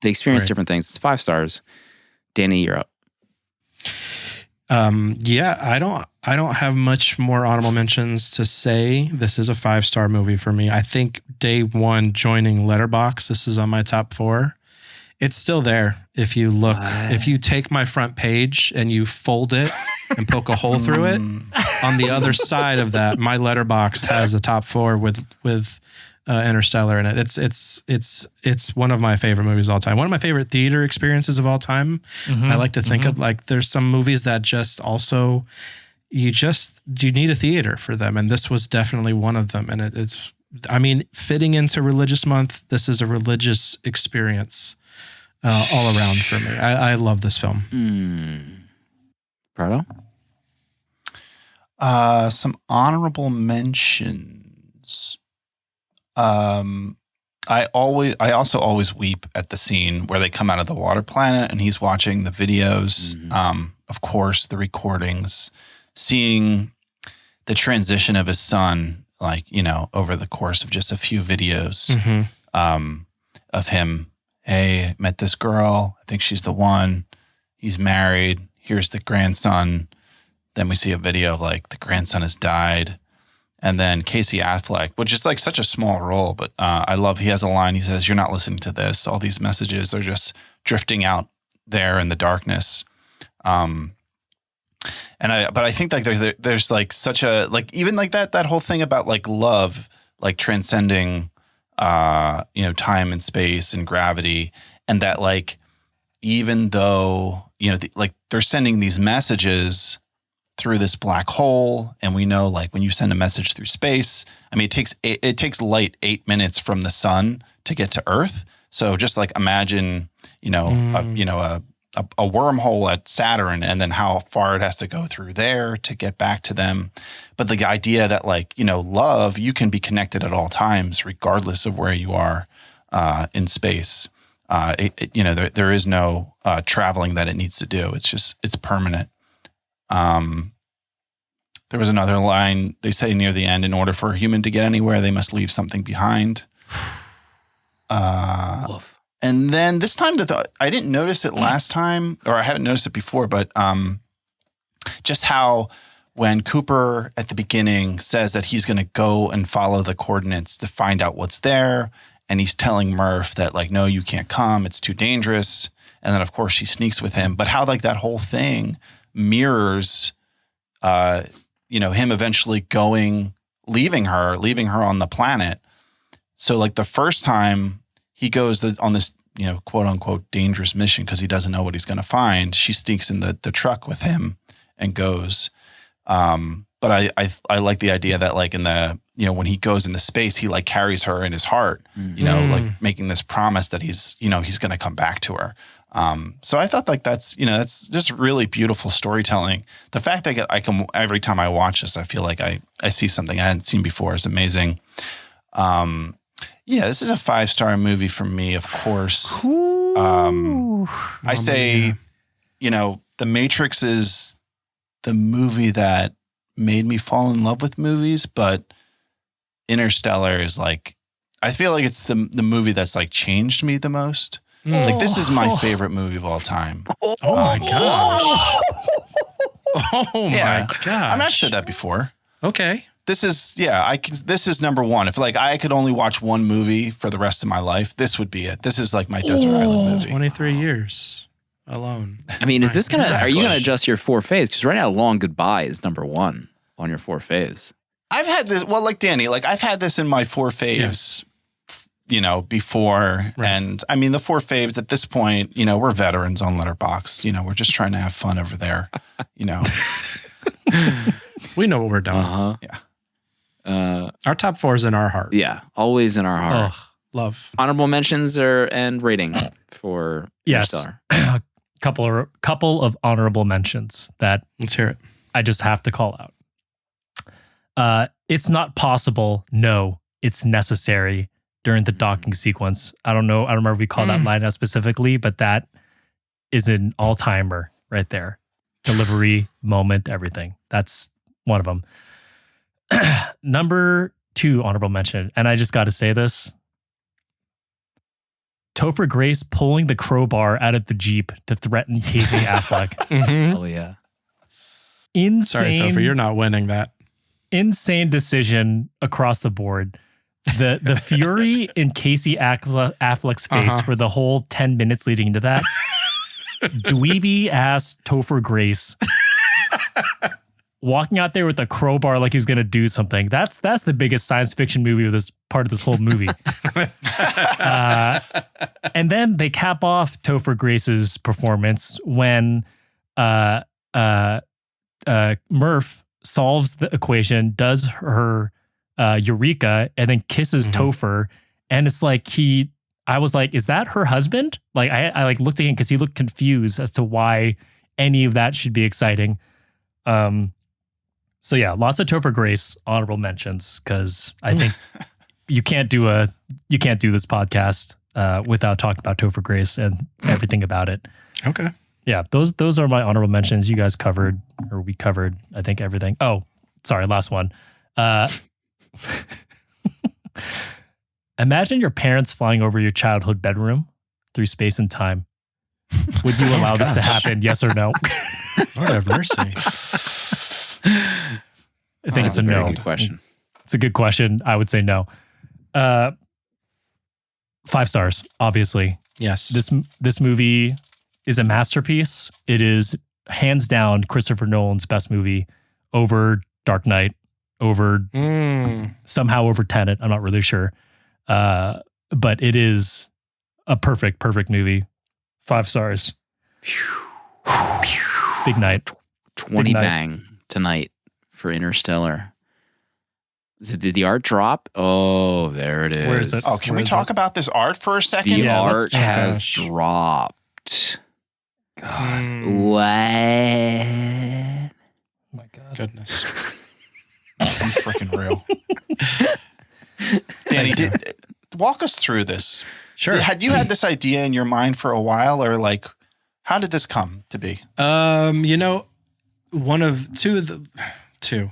S1: They experience different things. It's 5 stars. Danny, you're up.
S2: Yeah, I don't have much more honorable mentions to say. This is a 5-star movie for me. I think day one joining Letterboxd, this is on my top 4. It's still there. If you look, if you take my front page and you fold it and poke a hole through it, on the other side of that, my Letterboxd has a top 4 with Interstellar in it. It's one of my favorite movies of all time. One of my favorite theater experiences of all time. I like to think of, like, there's some movies that just also you need a theater for them, and this was definitely one of them. And it's fitting into religious month, this is a religious experience all around for me. I love this film.
S1: Prado?
S3: Some honorable mentions. I also always weep at the scene where they come out of the water planet and he's watching the videos. Of course, the recordings, seeing the transition of his son, like, over the course of just a few videos, of him. Hey, met this girl. I think she's the one. He's married. Here's the grandson. Then we see a video of, like, the grandson has died. And then Casey Affleck, which is like such a small role, but I love, he has a line. He says, "You're not listening to this. All these messages are just drifting out there in the darkness." But I think, like, there's like such a, like, even like that whole thing about, like, love, like, transcending, time and space and gravity, and that, like, even though, like, they're sending these messages through this black hole, and we know, like, when you send a message through space, it takes light 8 minutes from the sun to get to Earth. So just, like, imagine, a wormhole at Saturn, and then how far it has to go through there to get back to them. But the idea that, like, love, you can be connected at all times, regardless of where you are in space. There is no traveling that it needs to do. It's permanent. There was another line they say near the end: in order for a human to get anywhere, they must leave something behind. And then this time, I didn't notice it last time, or I haven't noticed it before, but just how when Cooper at the beginning says that he's going to go and follow the coordinates to find out what's there, and he's telling Murph that, like, no, you can't come, it's too dangerous. And then, of course, she sneaks with him. But how, like, that whole thing mirrors, him eventually leaving her on the planet. So, like, the first time he goes on this, quote unquote dangerous mission because he doesn't know what he's going to find, she sneaks in the truck with him and goes. But I like the idea that, like, in the, when he goes into space, he, like, carries her in his heart, like, making this promise that he's going to come back to her. So I thought, like, that's just really beautiful storytelling. The fact that I can, every time I watch this, I feel like I see something I hadn't seen before is amazing. Yeah, this is a 5-star movie for me, of course. I say, The Matrix is the movie that made me fall in love with movies, but Interstellar is, like, I feel like it's the movie that's, like, changed me the most. Like, this is my favorite movie of all time.
S2: Oh my gosh. Oh my gosh.
S3: I've not said that before.
S2: Okay.
S3: This is this is number one. If like I could only watch one movie for the rest of my life, this would be it. This is like my Desert Island movie.
S2: 23 years alone.
S1: I mean, is this are you gonna adjust your 4 faves? Because right now, Long Goodbye is number 1 on your 4 faves.
S3: I've had this, well, like Danny, like I've had this in my 4 faves, before. Right. And I mean, the 4 faves at this point, we're veterans on Letterboxd. We're just trying to have fun over there,
S2: We know what we're doing.
S1: Uh-huh.
S3: Yeah.
S2: Our top 4 is in our heart.
S1: Yeah, always in our heart.
S2: Love.
S1: Honorable mentions and rating for Interstellar.
S4: Couple of honorable mentions that
S2: Let's hear it.
S4: I just have to call out. It's not possible. No, it's necessary during the docking sequence. I don't remember if we call that line out specifically, but that is an all-timer right there. Delivery, moment, everything. That's one of them. Number 2 honorable mention, and I just got to say this. Topher Grace pulling the crowbar out of the Jeep to threaten Casey Affleck.
S1: Oh, yeah.
S2: Sorry,
S4: Insane.
S2: Topher, you're not winning that.
S4: Insane decision across the board. The fury in Casey Affleck's face for the whole 10 minutes leading into that. Dweeby ass Topher Grace walking out there with a crowbar like he's gonna do something. That's the biggest science fiction movie of this part of this whole movie. And then they cap off Topher Grace's performance when Murph solves the equation, does her Eureka, and then kisses Topher, and it's like I was like, is that her husband? Like I like looked at him because he looked confused as to why any of that should be exciting. So yeah, lots of Topher Grace honorable mentions because I think you can't do this podcast without talking about Topher Grace and everything about it.
S2: Okay.
S4: Yeah, those are my honorable mentions. You guys covered, or we covered, I think, everything. Oh, sorry, last one. Imagine your parents flying over your childhood bedroom through space and time. Would you allow this to happen? Yes or no?
S2: Lord have mercy.
S4: I think it's a no.
S1: Very good question.
S4: It's a good question. I would say no. 5 stars, obviously.
S2: Yes.
S4: This movie is a masterpiece. It is hands down Christopher Nolan's best movie over Dark Knight, over somehow over Tenet. I'm not really sure. But it is a perfect movie. 5 stars. Big night.
S1: 20 bang tonight for Interstellar. Did the art drop? Oh, there it is.
S4: Where is it?
S3: Oh, can we talk about this art for a second?
S1: The art has dropped. God. What?
S4: Oh my God.
S2: Goodness.
S3: Freaking real. Danny, walk us through this.
S2: Sure.
S3: Had you had this idea in your mind for a while, or like, how did this come to be?
S2: One of two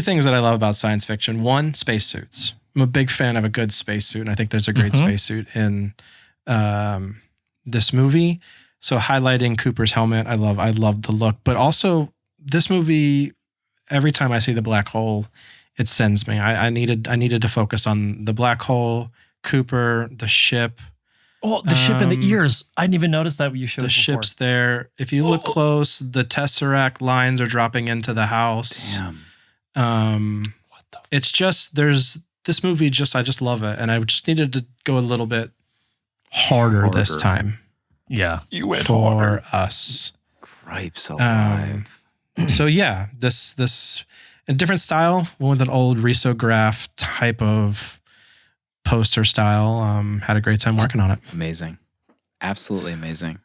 S2: things that I love about science fiction. One, spacesuits. I'm a big fan of a good spacesuit, and I think there's a great spacesuit in this movie. So highlighting Cooper's helmet, I love the look, but also this movie. Every time I see the black hole, it sends me. I needed to focus on the black hole, Cooper, the ship.
S4: Oh, the ship and the ears. I didn't even notice that you showed
S2: the ship's there. If you look close, the Tesseract lines are dropping into the house.
S1: Damn.
S2: What the? It's just this movie. I just love it, and I just needed to go a little bit harder this time.
S4: Yeah,
S3: You went
S2: for
S3: harder.
S2: us.
S1: Gripes alive.
S2: So yeah, this a different style, one with an old risograph type of poster style. Had a great time working on it.
S1: Amazing. Absolutely amazing.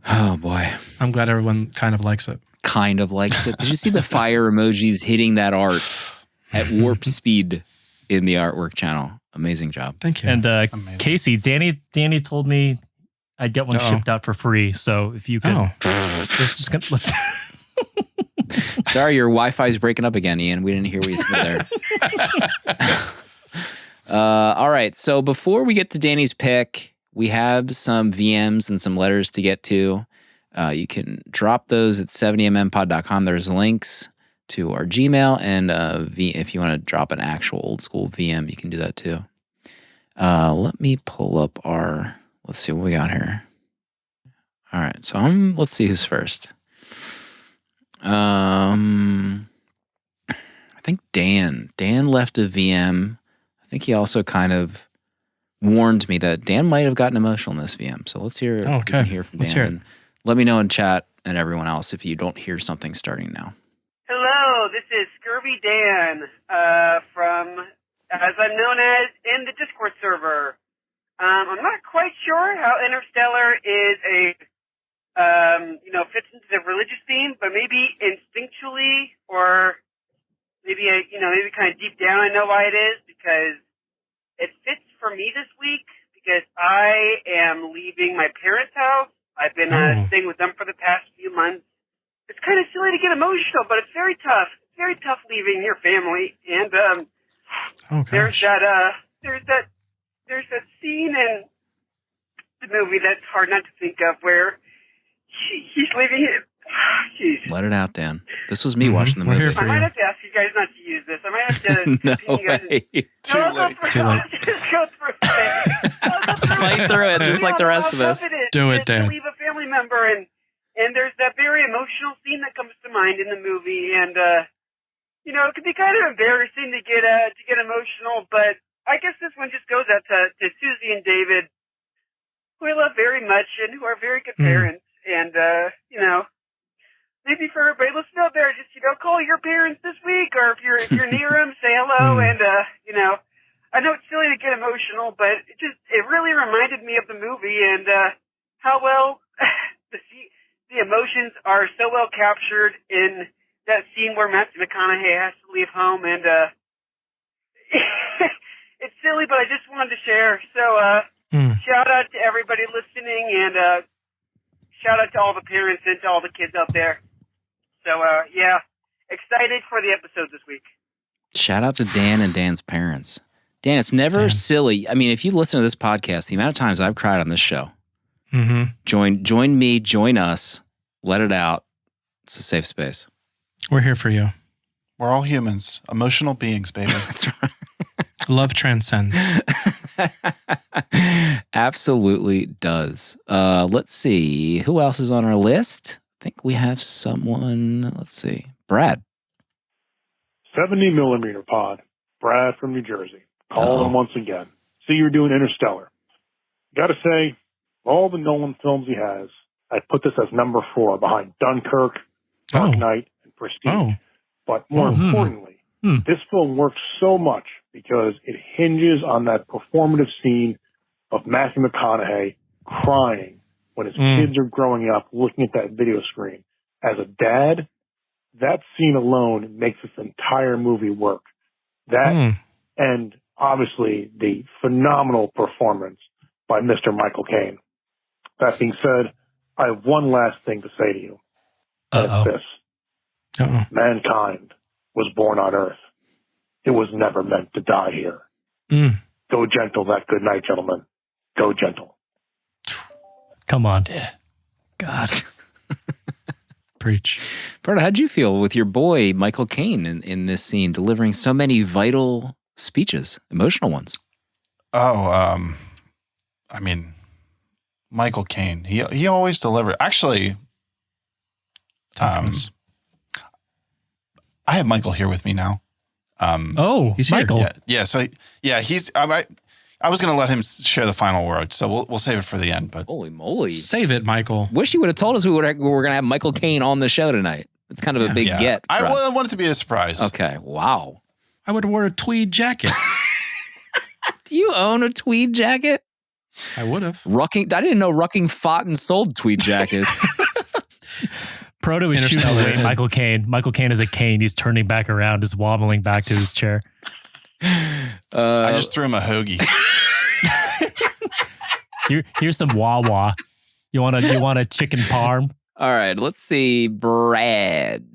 S1: Oh boy.
S2: I'm glad everyone kind of likes it.
S1: Kind of likes it. Did you see the fire emojis hitting that art at warp speed in the artwork channel? Amazing job.
S2: Thank you.
S4: And Casey, Danny told me I'd get one shipped out for free. So if you could, let's
S1: Sorry, your Wi-Fi is breaking up again, Ian. We didn't hear what you said there. All right. So before we get to Danny's pick, we have some VMs and some letters to get to. You can drop those at 70mmpod.com. There's links to our Gmail, and if you want to drop an actual old school VM, you can do that too. Let me pull up let's see what we got here. All right, so let's see who's first. I think Dan left a VM. I think he also kind of warned me that Dan might have gotten emotional in this VM. So let's hear, we can hear from Dan.
S2: Let's hear it.
S1: And let me know in chat and everyone else if you don't hear something starting now.
S8: Hello, this is Scurvy Dan from, as I'm known as, in the Discord server. I'm not quite sure how Interstellar is fits into the religious theme, but maybe instinctually or maybe kind of deep down I know why it is, because it fits for me this week because I am leaving my parents' house. I've been staying with them for the past few months. It's kind of silly to get emotional, but it's very tough. It's very tough leaving your family. And there's that scene in the movie that's hard not to think of where he's leaving it. Jeez.
S1: Let it out, Dan. This was me watching the movie.
S2: Here for
S8: I might have to ask you guys not to use this. I might have to.
S1: No way.
S2: Too late.
S8: Just go through it.
S1: Fight through it, just like the rest of us.
S2: Do it, Dan.
S8: To leave a family member, and there's that very emotional scene that comes to mind in the movie, and it can be kind of embarrassing to get emotional, but I guess this one just goes out to Susie and David, who I love very much and who are very good parents, and maybe for everybody listening out there, just call your parents this week, or if you're near them, say hello, and I know it's silly to get emotional, but it really reminded me of the movie and how well the emotions are so well captured in that scene where Matthew McConaughey has to leave home, and it's silly, but I just wanted to share. So shout out to everybody listening, and shout out to all the parents and to all the kids out there. So, excited for the episode this week.
S1: Shout out to Dan and Dan's parents. Dan, it's never silly. I mean, if you listen to this podcast, the amount of times I've cried on this show, join me, join us, let it out. It's a safe space.
S2: We're here for you.
S3: We're all humans, emotional beings, baby.
S1: That's right.
S2: Love transcends.
S1: Absolutely does. Let's see. Who else is on our list? I think we have someone. Let's see. Brad.
S9: 70mm pod. Brad from New Jersey. Calling once again. See, you're doing Interstellar. Gotta say, all the Nolan films he has, I put this as number 4 behind Dunkirk, Dark Knight, and Prestige. But more importantly, this film works so much because it hinges on that performative scene of Matthew McConaughey crying when his kids are growing up looking at that video screen. As a dad, that scene alone makes this entire movie work. That and obviously the phenomenal performance by Mr. Michael Caine. That being said, I have one last thing to say to you. And it's this. Mankind was born on Earth. It was never meant to die here. Go gentle that good night, gentlemen. Go gentle.
S4: Come on.
S1: God.
S2: Preach.
S1: Berta, how'd you feel with your boy, Michael Caine, in this scene, delivering so many vital speeches, emotional ones?
S3: I mean, Michael Caine, he always delivered. Actually, I have Michael here with me now.
S4: He's Michael.
S2: Here.
S3: Yeah. So he's. I was going to let him share the final word, so we'll save it for the end. But
S1: holy moly,
S2: save it, Michael!
S1: Wish you would have told us we were going to have Michael Caine on the show tonight. It's kind of a big get.
S3: I want it to be a surprise.
S1: Okay. Wow.
S2: I would have worn a tweed jacket.
S1: Do you own a tweed jacket?
S2: I would have.
S1: I didn't know Rucking fought and sold tweed jackets.
S4: Proto is shooting away Michael Caine. Michael Caine is a cane. He's turning back around, just wobbling back to his chair.
S3: I just threw him a hoagie.
S4: Here's some Wawa. You want a chicken parm?
S1: All right, let's see, Brad.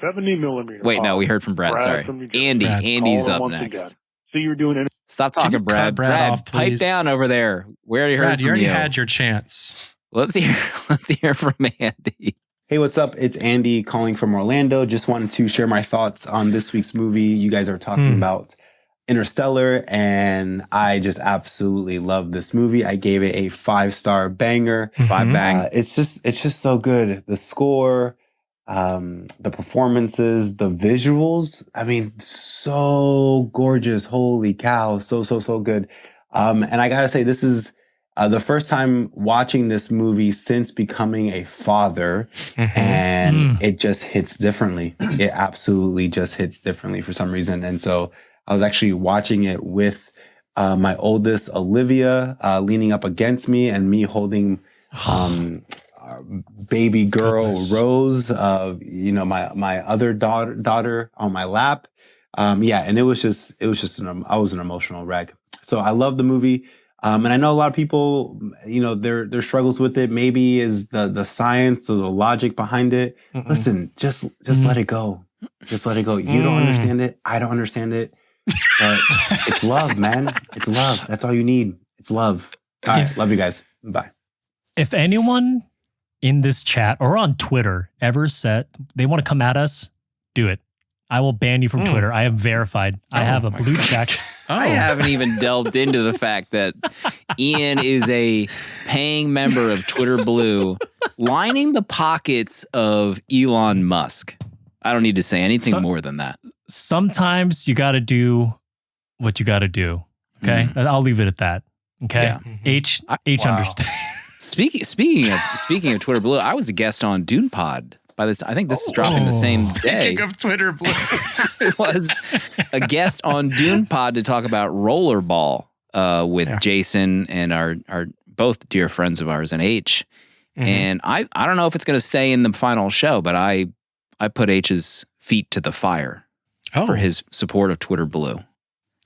S9: 70mm.
S1: Wait, no, we heard from Brad. Sorry,
S9: from
S1: Andy.
S9: Brad.
S1: Andy's
S9: Calling
S1: up
S9: once
S1: next.
S9: again. So you were doing
S1: Stop talking, Brad.
S2: Brad off,
S1: pipe
S2: please?
S1: down over there. We already heard
S2: Brad,
S1: from
S2: you already had your chance.
S1: Let's hear from Andy.
S10: Hey, what's up? It's Andy calling from Orlando. Just wanted to share my thoughts on this week's movie. You guys are talking about Interstellar, and I just absolutely love this movie. I gave it a 5-star banger.
S1: 5 bang.
S10: It's just so good. The score, the performances, the visuals. I mean, so gorgeous. Holy cow. So good. And I gotta say, this is the first time watching this movie since becoming a father, and it just hits differently. It absolutely just hits differently for some reason. And so I was actually watching it with my oldest, Olivia, leaning up against me, and me holding baby girl Rose, my other daughter on my lap. And it was just I was an emotional wreck. So I love the movie. And I know a lot of people, their struggles with it maybe is the science or the logic behind it. Listen, just let it go. Just let it go. You don't understand it. I don't understand it. But it's love, man. It's love. That's all you need. It's love. All right. Love you guys. Bye.
S4: If anyone in this chat or on Twitter ever said they want to come at us, do it. I will ban you from Twitter. I am verified. I have a blue check.
S1: I haven't even delved into the fact that Ian is a paying member of Twitter Blue, lining the pockets of Elon Musk. I don't need to say anything more than that.
S4: Sometimes you got to do what you got to do. Okay, I'll leave it at that. Okay,
S1: Yeah.
S4: H understand.
S1: Speaking of Twitter Blue, I was a guest on Dune Pod. I think this is dropping the same day.
S2: Speaking of Twitter Blue,
S1: it was a guest on Dune Pod to talk about Rollerball with Jason and our both dear friends of ours and H. And I don't know if it's going to stay in the final show, but I put H's feet to the fire for his support of Twitter Blue.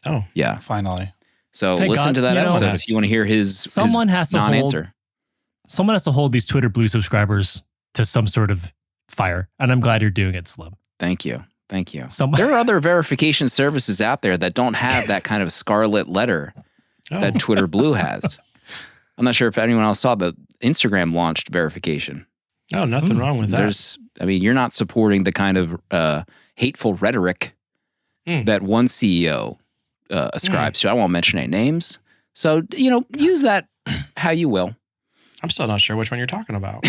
S2: Oh,
S1: yeah,
S3: finally.
S1: So listen to that episode if you want to hear his non-answer.
S4: Someone has to hold these Twitter Blue subscribers to some sort of fire, and I'm glad you're doing it, Slim.
S1: Thank you. There are other verification services out there that don't have that kind of scarlet letter that Twitter Blue has. I'm not sure if anyone else saw that Instagram launched verification.
S2: Oh, nothing wrong with that.
S1: You're not supporting the kind of hateful rhetoric that one CEO ascribes to. I won't mention any names. So, use that how you will.
S2: I'm still not sure which one you're talking about.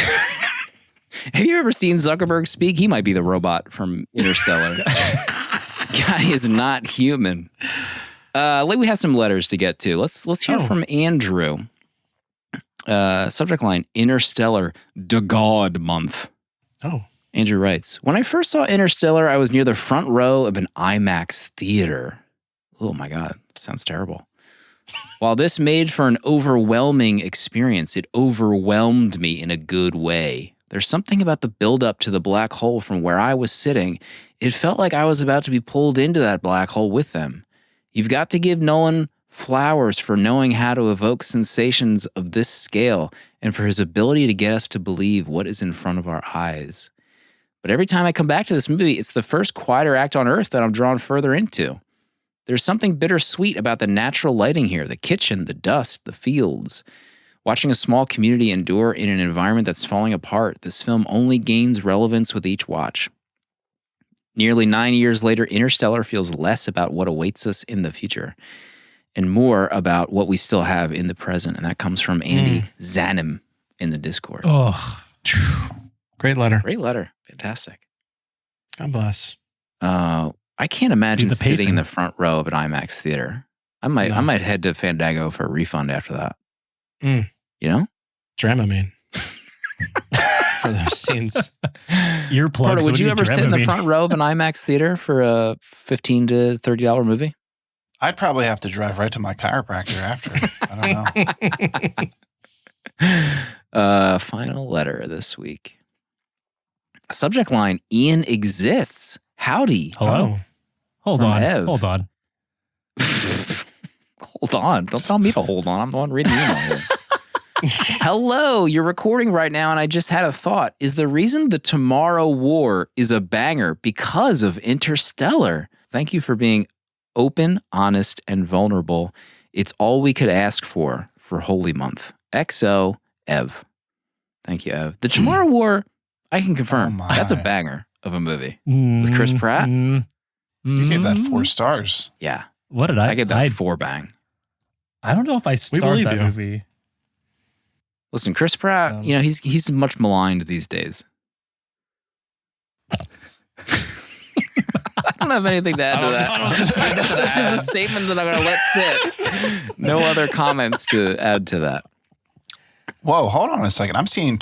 S1: Have you ever seen Zuckerberg speak? He might be the robot from Interstellar. Guy is not human. We have some letters to get to. Let's hear from Andrew. Subject line, Interstellar, the God month.
S2: Oh.
S1: Andrew writes, when I first saw Interstellar, I was near the front row of an IMAX theater. Oh my God, sounds terrible. While this made for an overwhelming experience, it overwhelmed me in a good way. There's something about the buildup to the black hole from where I was sitting. It felt like I was about to be pulled into that black hole with them. You've got to give Nolan flowers for knowing how to evoke sensations of this scale and for his ability to get us to believe what is in front of our eyes. But every time I come back to this movie, it's the first quieter act on Earth that I'm drawn further into. There's something bittersweet about the natural lighting here, the kitchen, the dust, the fields. Watching a small community endure in an environment that's falling apart, this film only gains relevance with each watch. Nearly 9 years later, Interstellar feels less about what awaits us in the future and more about what we still have in the present. And that comes from Andy Zanim in the Discord.
S2: Oh, great letter.
S1: Great letter. Fantastic.
S2: God bless.
S1: I can't imagine sitting in the front row of an IMAX theater. I might head to Fandango for a refund after that. You know?
S2: Dramamine. For those scenes.
S4: Earplugs.
S1: Would you ever sit in the front row of an IMAX theater for a $15 to $30 movie?
S3: I'd probably have to drive right to my chiropractor after. I
S1: don't know. Final letter this week. Subject line, Ian exists. Howdy.
S4: Hello. Hold on. Hold on.
S1: Hold on. Don't tell me to hold on. I'm the one reading the email here. Hello, you're recording right now, and I just had a thought. Is the reason the Tomorrow War is a banger because of Interstellar? Thank you for being open, honest, and vulnerable. It's all we could ask for Holy Month. XO, Ev. Thank you, Ev. The Tomorrow War, I can confirm, that's a banger of a movie. With Chris Pratt.
S3: You gave that 4 stars.
S1: Yeah.
S4: What did I?
S1: I gave that 4 bang.
S4: I don't know if I starred that movie.
S1: Listen, Chris Pratt, he's much maligned these days. I don't have anything to add to that. That's just a statement that I'm going to let sit. No other comments to add to that.
S3: Whoa, hold on a second. I'm seeing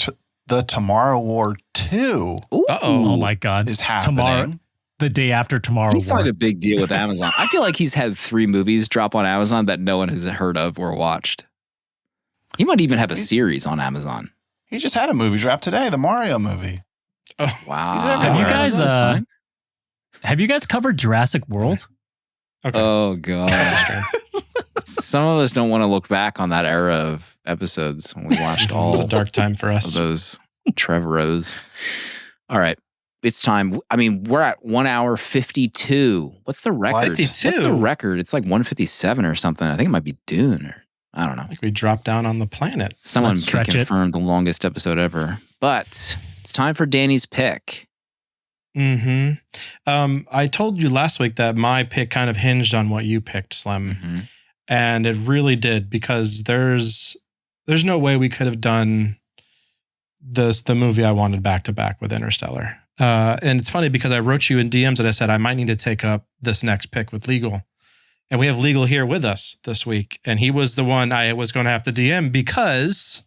S3: the Tomorrow War 2.
S4: Oh my God.
S3: Is happening.
S4: The day after Tomorrow
S1: He signed
S4: War.
S1: a big deal with Amazon. I feel like he's had 3 movies drop on Amazon that no one has heard of or watched. He might even have a series on Amazon.
S3: He just had a movie drop today, the Mario movie.
S1: Oh, wow.
S4: Have you guys covered Jurassic World?
S1: Okay. Oh, God. Some of us don't want to look back on that era of episodes when we watched all.
S2: It's a dark time for us.
S1: Of those Trevoros. All right. It's time. I mean, we're at 1 hour 52. What's the record?
S2: 52?
S1: What's the record? It's like 157 or something. I think it might be Dune or I don't know.
S2: I think we dropped down on the planet.
S1: Someone can confirm the longest episode ever. But it's time for Danny's pick.
S2: I told you last week that my pick kind of hinged on what you picked, Slim. And it really did, because there's no way we could have done the movie I wanted back to back with Interstellar. And it's funny because I wrote you in DMs and I said I might need to take up this next pick with Legal. And we have Legal here with us this week. And he was the one I was going to have to DM because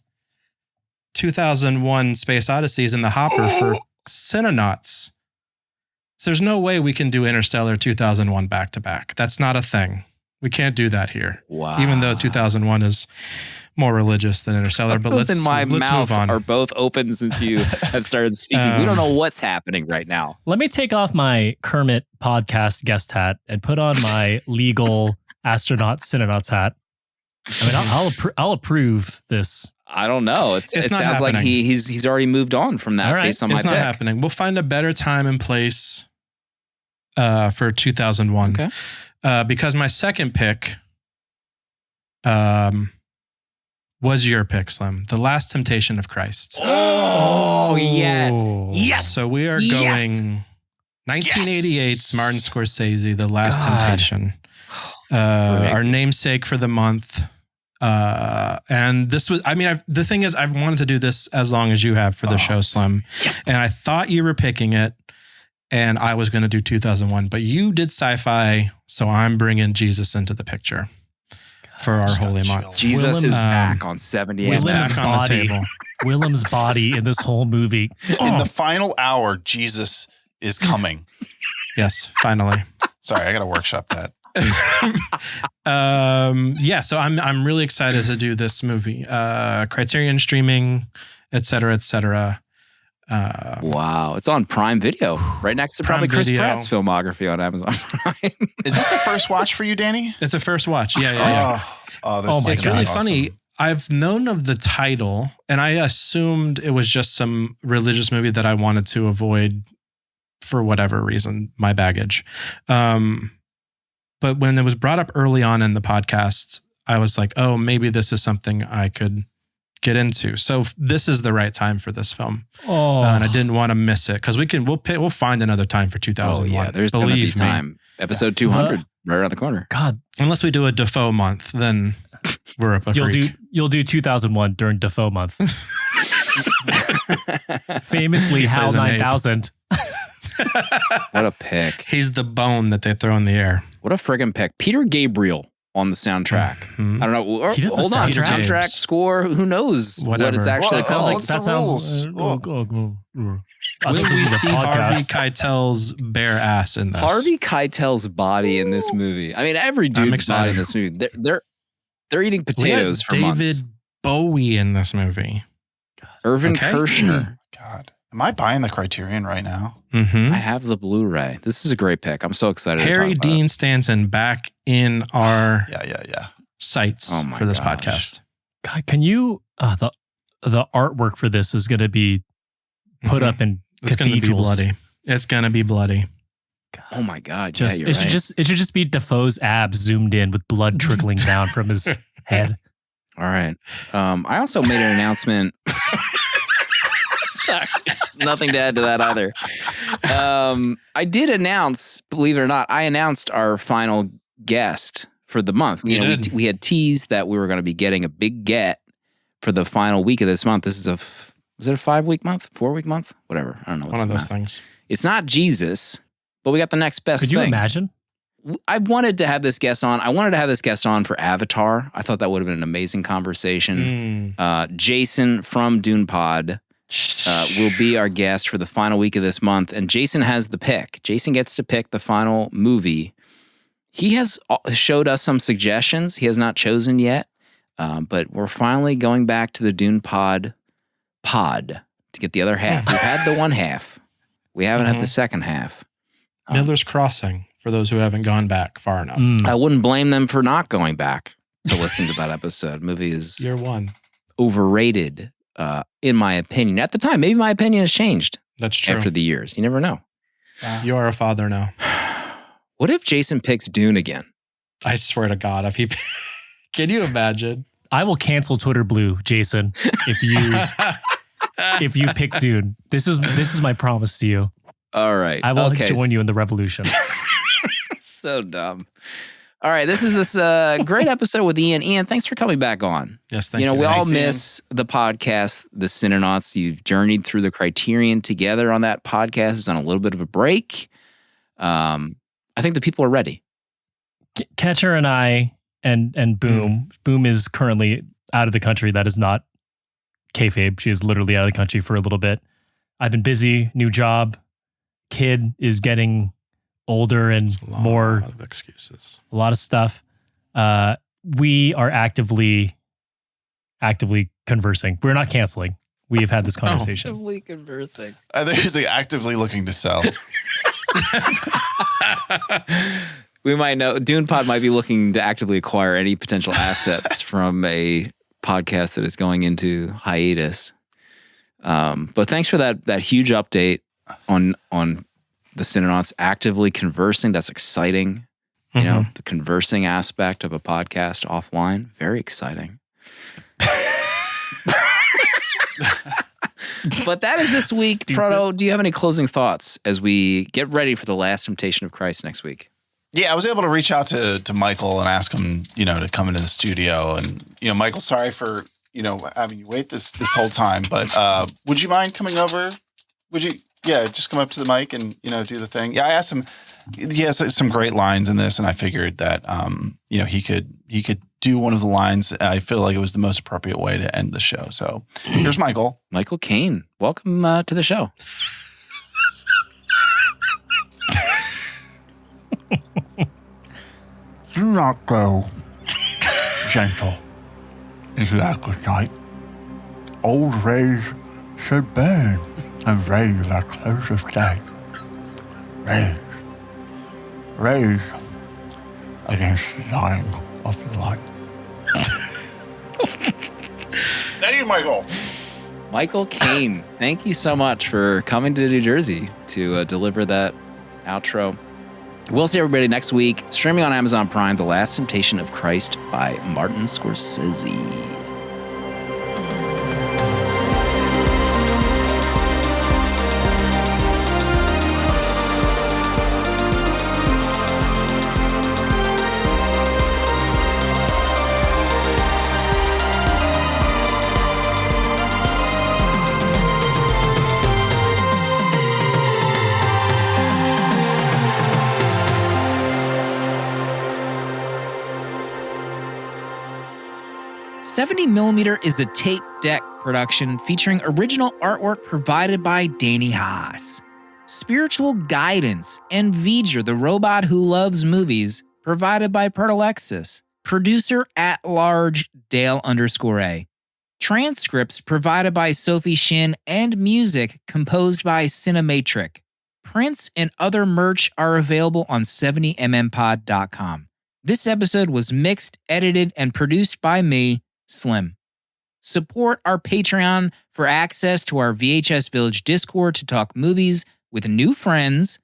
S2: 2001 Space Odyssey is in the hopper for Cinenauts. So there's no way we can do Interstellar 2001 back to back. That's not a thing. We can't do that here.
S1: Wow.
S2: Even though 2001 is more religious than Interstellar. But let's
S1: in my
S2: move
S1: mouth
S2: on.
S1: are both open since you have started speaking. We don't know what's happening right now.
S4: Let me take off my Kermit podcast guest hat and put on my Legal astronaut Cinenauts hat. I mean, I'll approve this.
S1: I don't know. It sounds
S2: happening.
S1: like he's already moved on from that based on my pick.
S2: It's not happening. We'll find a better time and place for 2001.
S1: Okay.
S2: Because my second pick was your pick, Slim. The Last Temptation of Christ.
S1: Oh, yes. Yes.
S2: So we are going 1988's Martin Scorsese, The Last Temptation. Our namesake for the month. And this was, I mean, the thing is, I've wanted to do this as long as you have for the show, Slim. And I thought you were picking it. And I was going to do 2001, but you did sci-fi, so I'm bringing Jesus into the picture for our holy month.
S1: Jesus is back on 70.
S4: Willem's body. Willem's body in this whole movie.
S3: In the final hour, Jesus is coming.
S2: Yes, finally.
S3: Sorry, I got to workshop that.
S2: So I'm really excited to do this movie. Criterion streaming, et cetera.
S1: Wow, it's on Prime Video, right next to probably Chris Pratt's filmography on Amazon Prime.
S3: Is this a first watch for you, Danny?
S2: It's a first watch. Yeah. It's really funny. I've known of the title, and I assumed it was just some religious movie that I wanted to avoid for whatever reason, my baggage. But when it was brought up early on in the podcast, I was like, oh, maybe this is something I could get into. So this is the right time for this film. And I didn't want to miss it because we'll find another time for 2001.
S1: Oh yeah, there's gonna be time. Episode 200 right around the corner.
S4: God,
S2: unless we do a Defoe month, then we're up a creek.
S4: You'll do 2001 during Defoe month. Famously, HAL 9000.
S1: What a pick.
S2: He's the bone that they throw in the air.
S1: What a friggin' pick. Peter Gabriel on the soundtrack. I don't know. Hold on. Soundtrack, score, who knows what it's actually called.
S4: That sounds.
S2: Will we see Harvey Keitel's bare ass in this?
S1: Harvey Keitel's body in this movie. I mean, every dude's body in this movie. They're eating potatoes for months.
S2: David Bowie in this movie.
S1: Irvin Kershner.
S3: God. Am I buying the Criterion right now?
S2: Mm-hmm.
S1: I have the Blu-ray. This is a great pick. I'm so excited.
S2: Harry Dean Stanton back in our
S3: yeah
S2: sites for this podcast.
S4: God, can you? The artwork for this is going to be put up in
S2: It's
S4: cathedrals.
S2: It's going to be bloody.
S4: God.
S1: Oh my God.
S4: Just,
S1: yeah,
S4: it
S1: you're right.
S4: should just be Defoe's abs zoomed in with blood trickling down from his head.
S1: All right. I also made an announcement. Sorry. Nothing to add to that either. I did announce, believe it or not, I announced our final guest for the month.
S2: You did.
S1: We had teased that we were going to be getting a big get for the final week of this month. This is is it a 5-week month? 4-week month? Whatever. I don't know.
S2: One of those things.
S1: It's not Jesus, but we got the next best thing.
S4: Could you imagine?
S1: I wanted to have this guest on. I wanted to have this guest on for Avatar. I thought that would have been an amazing conversation. Jason from Dune Pod will be our guest for the final week of this month. And Jason has the pick. Jason gets to pick the final movie. He has showed us some suggestions. He has not chosen yet. But we're finally going back to the Dune Pod to get the other half. We've had the one half. We haven't had the second half.
S2: Miller's Crossing, for those who haven't gone back far enough.
S1: I wouldn't blame them for not going back to listen to that episode. Movie is
S2: Year one.
S1: overrated, in my opinion. At the time, maybe my opinion has changed.
S2: That's true.
S1: After the years. You never know.
S2: You are a father now.
S1: What if Jason picks Dune again?
S2: I swear to God, if he... Can you imagine?
S4: I will cancel Twitter Blue, Jason, if you pick Dune. This is my promise to you.
S1: All right.
S4: I will join you in the revolution.
S1: So dumb. All right. This is this great episode with Ian. Ian, thanks for coming back on.
S2: Yes, thank you.
S1: We all
S3: Thanks, Ian.
S1: miss the podcast, the Cinenauts. You've journeyed through the Criterion together on that podcast. It's on a little bit of a break. I think the people are ready.
S4: Catcher and I and Boom. Boom is currently out of the country. That is not kayfabe. She is literally out of the country for a little bit. I've been busy, new job. Kid is getting older and more.
S2: A lot of excuses.
S4: A lot of stuff. We are actively conversing. We're not canceling. We have had this conversation.
S1: Actively conversing.
S3: I think he's like actively looking to sell.
S1: We might know Dune Pod might be looking to actively acquire any potential assets from a podcast that is going into hiatus. But thanks for that huge update on the Cinenauts actively conversing. That's exciting. You know, the conversing aspect of a podcast offline, very exciting. But that is this week. Proto, do you have any closing thoughts as we get ready for the Last Temptation of Christ next week?
S3: Yeah, I was able to reach out to Michael and ask him, to come into the studio. And, Michael, sorry for, having you wait this whole time. But would you mind coming over? Would you? Yeah, just come up to the mic and, do the thing. Yeah, I asked him. He has some great lines in this, and I figured that, he could do one of the lines. I feel like it was the most appropriate way to end the show. So here's Michael.
S1: Michael Caine, welcome to the show.
S11: Do not go gentle into that good night. Old rays should burn and raise at close of day. Raise against the dying of the light.
S3: Thank you, Michael.
S1: Michael Caine, thank you so much for coming to New Jersey to deliver that outro. We'll see everybody next week. Streaming on Amazon Prime, The Last Temptation of Christ by Martin Scorsese. $70mm is a tape deck production featuring original artwork provided by Danny Haas. Spiritual guidance and V'ger, the robot who loves movies, provided by Pertalexis. Producer at large, Dale_A. Transcripts provided by Sophie Shin and music composed by Cinematric. Prints and other merch are available on 70mmpod.com. This episode was mixed, edited, and produced by me, Slim. Support our Patreon for access to our VHS Village Discord to talk movies with new friends,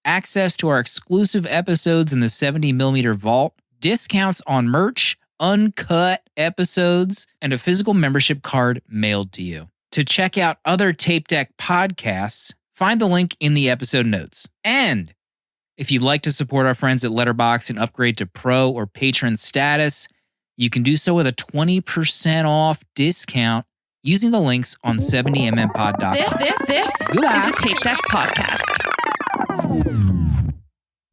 S1: access to our exclusive episodes in the 70mm vault, discounts on merch, uncut episodes, and a physical membership card mailed to you. To check out other Tape Deck podcasts, find the link in the episode notes. And if you'd like to support our friends at Letterboxd and upgrade to pro or patron status, you can do so with a 20% off discount using the links on 70mmpod.com.
S12: This is a Tape Deck podcast.